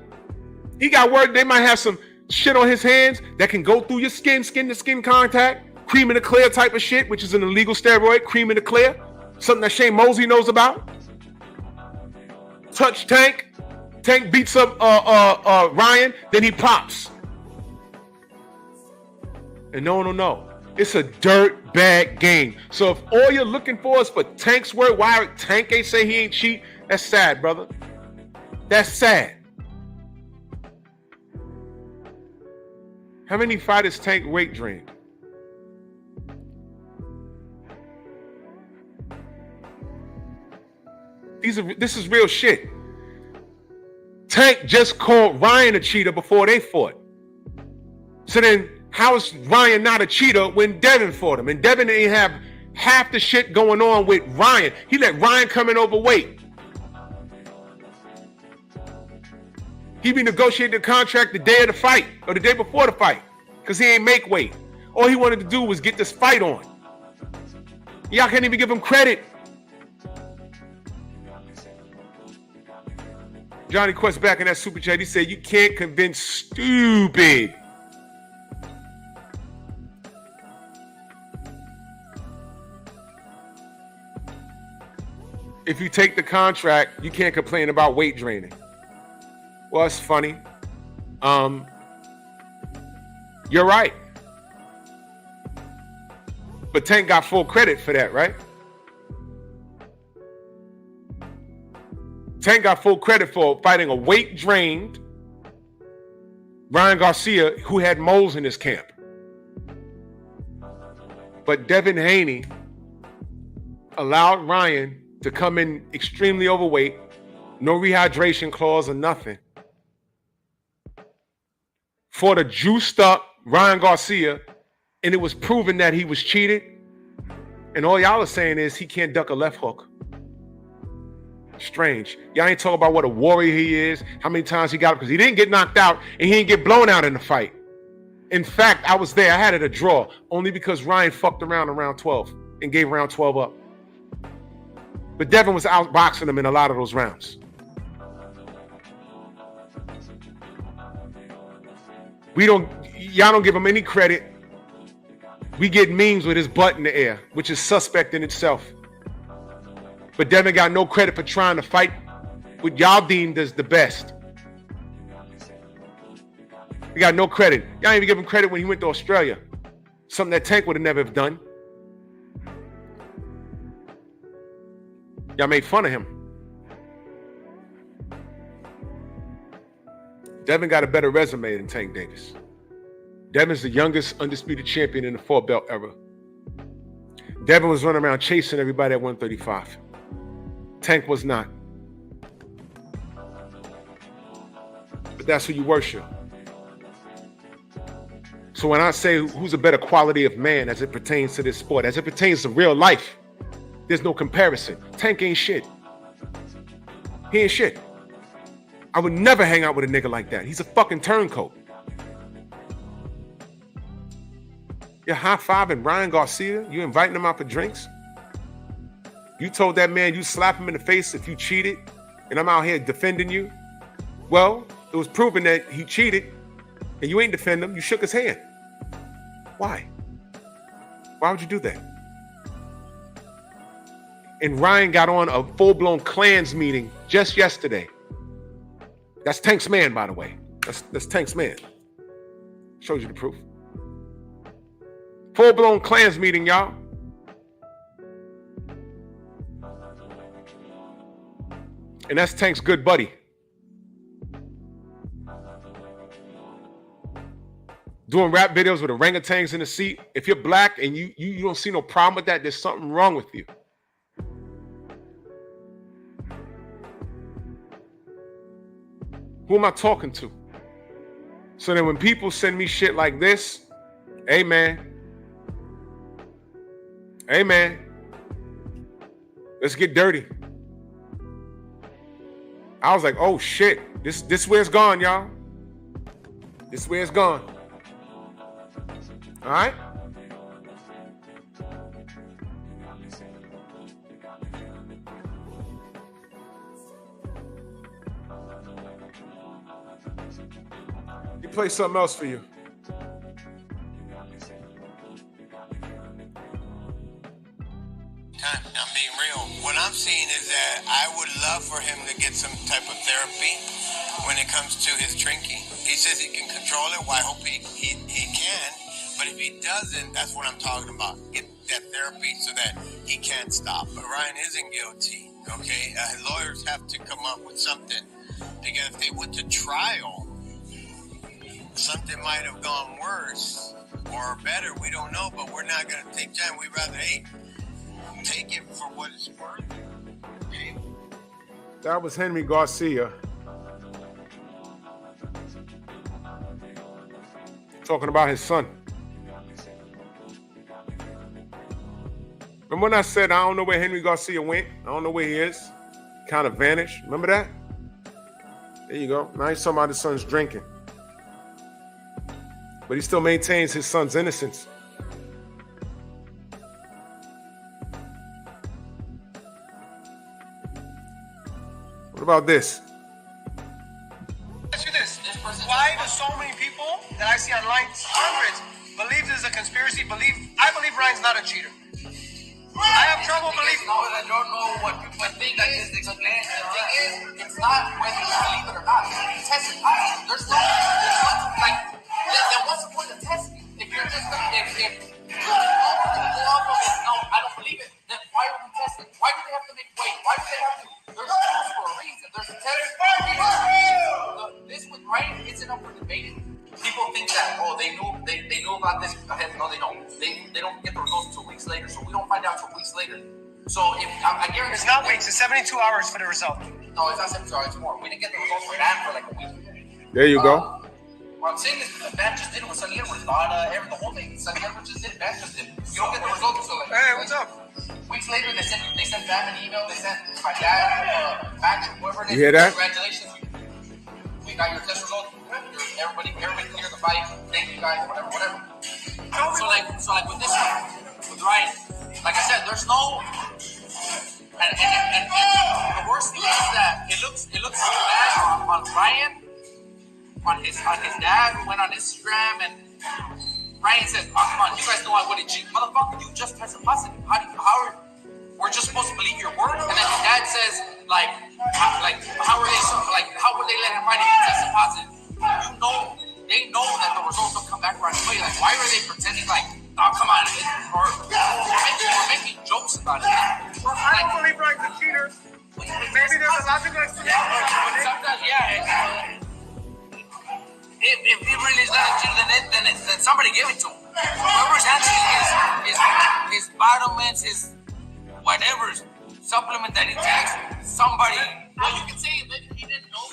He got word they might have some shit on his hands that can go through your skin to skin contact, cream in the clear type of shit, which is an illegal steroid, cream in the clear, something that Shane Mosley knows about. Touch Tank. Tank beats up Ryan, then he pops. And no. It's a dirt bag game. So if all you're looking for is for Tank's word, why Tank ain't say he ain't cheat, that's sad, brother. That's sad. How many fighters Tank weight drained? This is real shit. Tank just called Ryan a cheater before they fought. So then how is Ryan not a cheater when Devin fought him? And Devin didn't have half the shit going on with Ryan. He let Ryan come in overweight. He renegotiated the contract the day of the fight or the day before the fight because he ain't make weight. All he wanted to do was get this fight on. Y'all can't even give him credit. Johnny Quest back in that super chat, he said, you can't convince stupid. If you take the contract, you can't complain about weight draining. Well, it's funny. You're right. But Tank got full credit for that, right? Tank got full credit for fighting a weight-drained Ryan Garcia who had moles in his camp. But Devin Haney allowed Ryan to come in extremely overweight, no rehydration clause or nothing. Fought a juiced up Ryan Garcia, and it was proven that he was cheated. And all y'all are saying is he can't duck a left hook. Strange. Y'all ain't talking about what a warrior he is, how many times he got up, because he didn't get knocked out and he didn't get blown out in the fight. In fact, I was there. I had it a draw only because Ryan fucked around in round 12 and gave round 12 up. But Devin was outboxing him in a lot of those rounds. Y'all don't give him any credit. We get memes with his butt in the air, which is suspect in itself. But Devin got no credit for trying to fight what y'all deemed as the best. He got no credit. Y'all ain't even give him credit when he went to Australia. Something that Tank would have never have done. Y'all made fun of him. Devin got a better resume than Tank Davis. Devin's the youngest undisputed champion in the 4-belt era. Devin was running around chasing everybody at 135. Tank was not. But that's who you worship. So when I say who's a better quality of man as it pertains to this sport, as it pertains to real life, there's no comparison. Tank ain't shit. He ain't shit. I would never hang out with a nigga like that. He's a fucking turncoat. You're high-fiving Ryan Garcia? You inviting him out for drinks? You told that man you slap him in the face if you cheated, and I'm out here defending you? Well, it was proven that he cheated, And you ain't defend him. You shook his hand. Why? Why would you do that? And Ryan got on a full-blown Klans meeting just yesterday. That's Tank's man, by the way. That's Tank's man. Shows you the proof. Full-blown Klans meeting, y'all. And that's Tank's good buddy. Doing rap videos with orangutans in the seat. If you're black and you don't see no problem with that, there's something wrong with you. Who am I talking to? So then when people send me shit like this, hey man, let's get dirty. I was like, oh shit, this where it's gone, y'all. This where it's gone. All right? Let me play something else for you. I'm being real. What I'm seeing is that I would love for him to get some type of therapy when it comes to his drinking. He says he can control it. Well, I hope he can. But if he doesn't, that's what I'm talking about. Get that therapy so that he can't stop. But Ryan isn't guilty, okay? Lawyers have to come up with something. Because if they went to trial, something might have gone worse or better. We don't know, but we're not going to take time. We'd rather, take it for what it's worth. Okay? That was Henry Garcia. Talking about his son. Remember when I said I don't know where Henry Garcia went? I don't know where he is. Kind of vanished. Remember that? There you go. Now he's talking about his son's drinking. But he still maintains his son's innocence. What about this? Ask you this. Why do so many people that I see online, hundreds, believe there's a conspiracy, I believe Ryan's not a cheater. I have trouble believing. No, I don't know what people think. I just explain. The thing is, it's not whether you believe it or not. Test it out. There's no like. Then what's the point of testing? If you're just if you go off of it, no, I don't believe it. Then why are we testing? Why do they have to make weight? Why do they have to? There's rules for a reason. There's a test. This with Ryan isn't up for debating. People think that they knew about this ahead. No, they don't. They don't get the results until weeks later. So we don't find out until weeks later. So if I guarantee it's not weeks. It's 72 hours for the result. No, it's not 72 hours. It's more. We didn't get the results for that for like a week. There you go. What I'm saying is Van just did it with Sunny Edwards. The whole thing. Sunny Edwards just did it. Van just did it. You don't get the results until like. Hey, what's up? Weeks later, they sent Van an email. They sent my dad back to whoever it is. You hear that? Congratulations. We got your test results. Everybody cleared the fight. Thank you guys. Whatever. So like with this one, with Ryan, like I said, there's no. And the worst thing is that it looks so bad on Ryan, on his dad who went on Instagram, and Ryan says, "Oh, come on, you guys know I wouldn't cheat, motherfucker. You just tested positive. We're just supposed to believe your word?" And then his dad says, how would they let him fight if he tested positive? They know that the results don't come back right away. Like, why are they pretending like, oh, come on, or making jokes about it? Well, I don't believe Ryan's a cheater. Maybe there's a logical explanation. Sometimes, yeah. If he really is not a cheater, then somebody give it to him. Whoever's handling his vitamins, his whatever supplement that he takes, somebody. Well, you can say maybe he didn't know.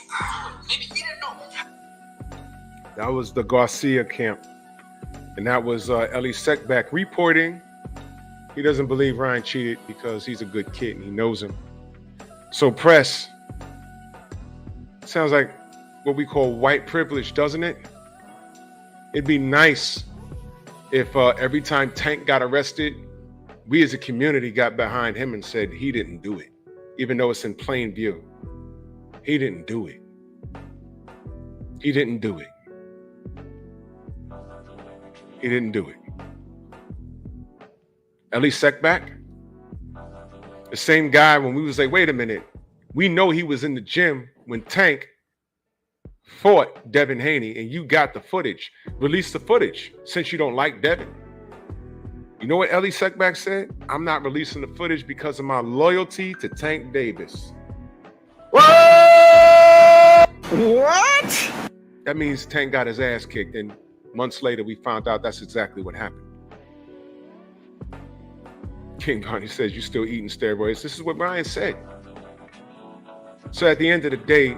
Maybe he didn't know. That was the Garcia camp. And that was Ellie Seckback reporting. He doesn't believe Ryan cheated because he's a good kid and he knows him. So press. Sounds like what we call white privilege, doesn't it? It'd be nice if every time Tank got arrested, we as a community got behind him and said he didn't do it, even though it's in plain view. He didn't do it. He didn't do it. He didn't do it. Elie Seckbach, the same guy when we was like, wait a minute, we know he was in the gym when Tank fought Devin Haney, and you got the footage. Release the footage since you don't like Devin. You know what Elie Seckbach said? I'm not releasing the footage because of my loyalty to Tank Davis. What? That means Tank got his ass kicked, and months later we found out that's exactly what happened. King Garney says, you still eating steroids. This is what Ryan said. So at the end of the day,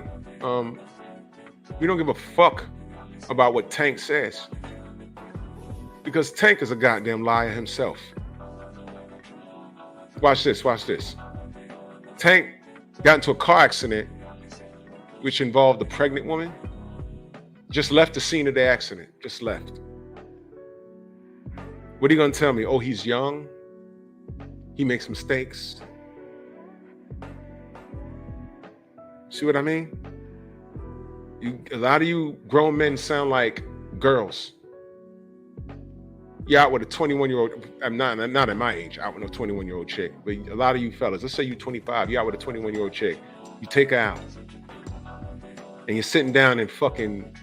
we don't give a fuck about what Tank says. Because Tank is a goddamn liar himself. Watch this, watch this. Tank got into a car accident which involved a pregnant woman. Just left the scene of the accident. Just left. What are you gonna tell me? Oh, he's young. He makes mistakes. See what I mean? A lot of you grown men sound like girls. You're out with a 21-year-old. I'm not at my age, out with a 21-year-old chick. But a lot of you fellas, let's say you're 25, you're out with a 21-year-old chick. You take her out. And you're sitting down in fucking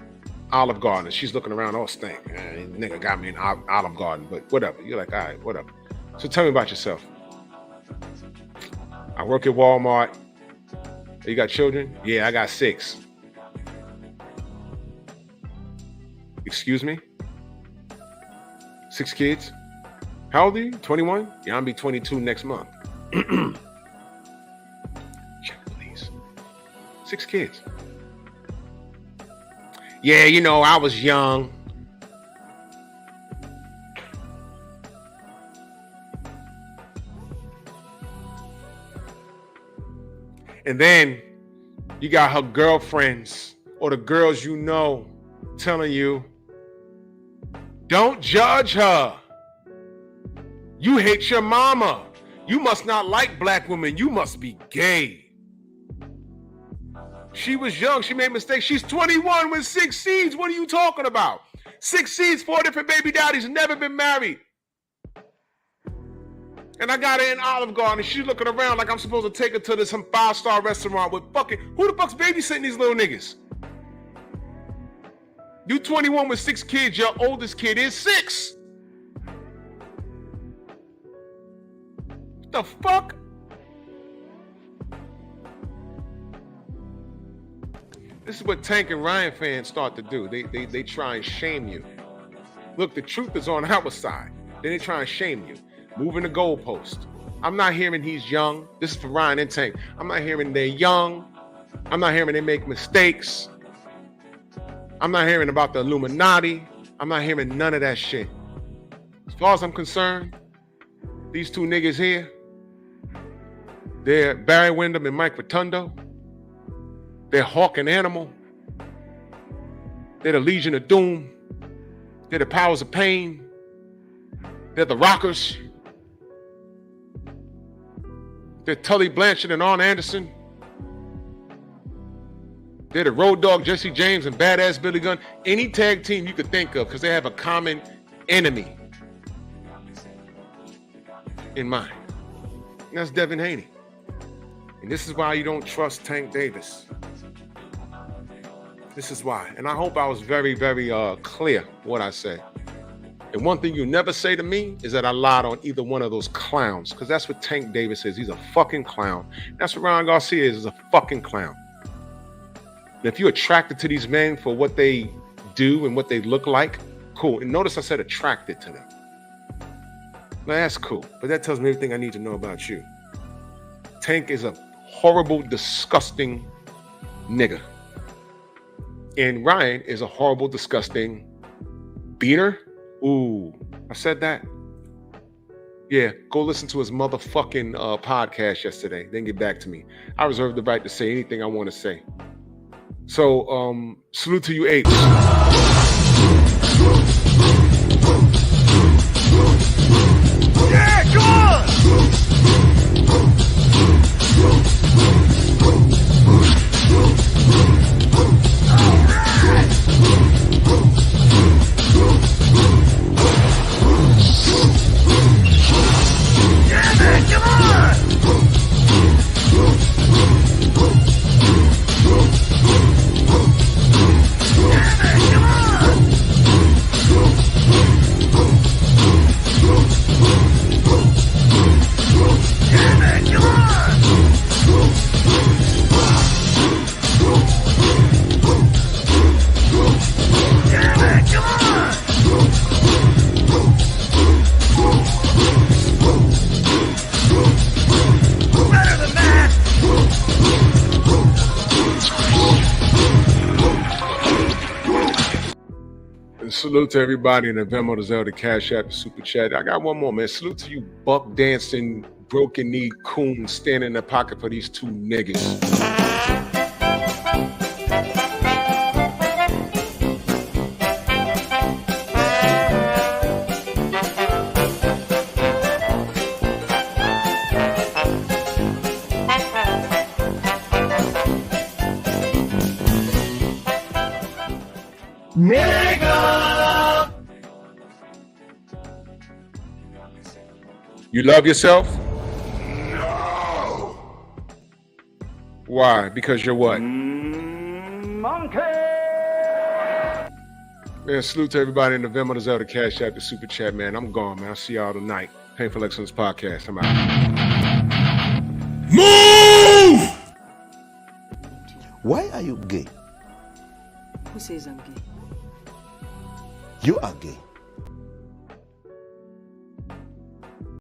Olive Garden. She's looking around, all stink. Nigga got me in Olive Garden, but whatever. You're like, all right, whatever. So tell me about yourself. I work at Walmart. You got children? Yeah, I got 6. Excuse me? 6 kids? How old are you? 21? Yeah, I'll be 22 next month. Check, please. 6 kids. Yeah, you know, I was young. And then you got her girlfriends or the girls you know telling you, don't judge her. You hate your mama. You must not like black women. You must be gay. She was young. She made mistakes. She's 21 with 6 seeds. What are you talking about? 6 seeds, 4 different baby daddies, never been married. And I got her in Olive Garden, and she's looking around like I'm supposed to take her to some 5-star restaurant with fucking... Who the fuck's babysitting these little niggas? You 21 with 6 kids, your oldest kid is 6. What the fuck? This is what Tank and Ryan fans start to do. They try and shame you. Look, the truth is on our side. Then they try and shame you. Moving the goalpost. I'm not hearing he's young. This is for Ryan and Tank. I'm not hearing they're young. I'm not hearing they make mistakes. I'm not hearing about the Illuminati. I'm not hearing none of that shit. As far as I'm concerned, these 2 niggas here, they're Barry Windham and Mike Rotundo. They're Hawk and Animal. They're the Legion of Doom. They're the Powers of Pain. They're the Rockers. They're Tully Blanchard and Arn Anderson. They're the Road Dogg, Jesse James, and Badass Billy Gunn. Any tag team you could think of, because they have a common enemy in mind. And that's Devin Haney. And this is why you don't trust Tank Davis. This is why. And I hope I was very, very clear what I said. And one thing you never say to me is that I lied on either one of those clowns, because that's what Tank Davis is. He's a fucking clown. That's what Ryan Garcia is a fucking clown. And if you're attracted to these men for what they do and what they look like, cool. And notice I said attracted to them. Now that's cool, but that tells me everything I need to know about you. Tank is a horrible, disgusting nigga. And Ryan is a horrible, disgusting beater. Ooh, I said that? Yeah, go listen to his motherfucking podcast yesterday, then get back to me. I reserve the right to say anything I want to say. So, salute to you apes. Yeah, come on! Salute to everybody in the Venmo, the Zelda, Cash App, the Super Chat. I got one more, man. Salute to you buck dancing, broken knee coons standing in the pocket for these two niggas. Nigga! You love yourself? No. Why? Because you're what? Monkey! Man, salute to everybody in the Venmo, the Zelda, Cash App, the Super Chat, man. I'm gone, man. I'll see y'all tonight. Painful Excellence Podcast. I'm out. Move! Why are you gay? Who says I'm gay? You are gay.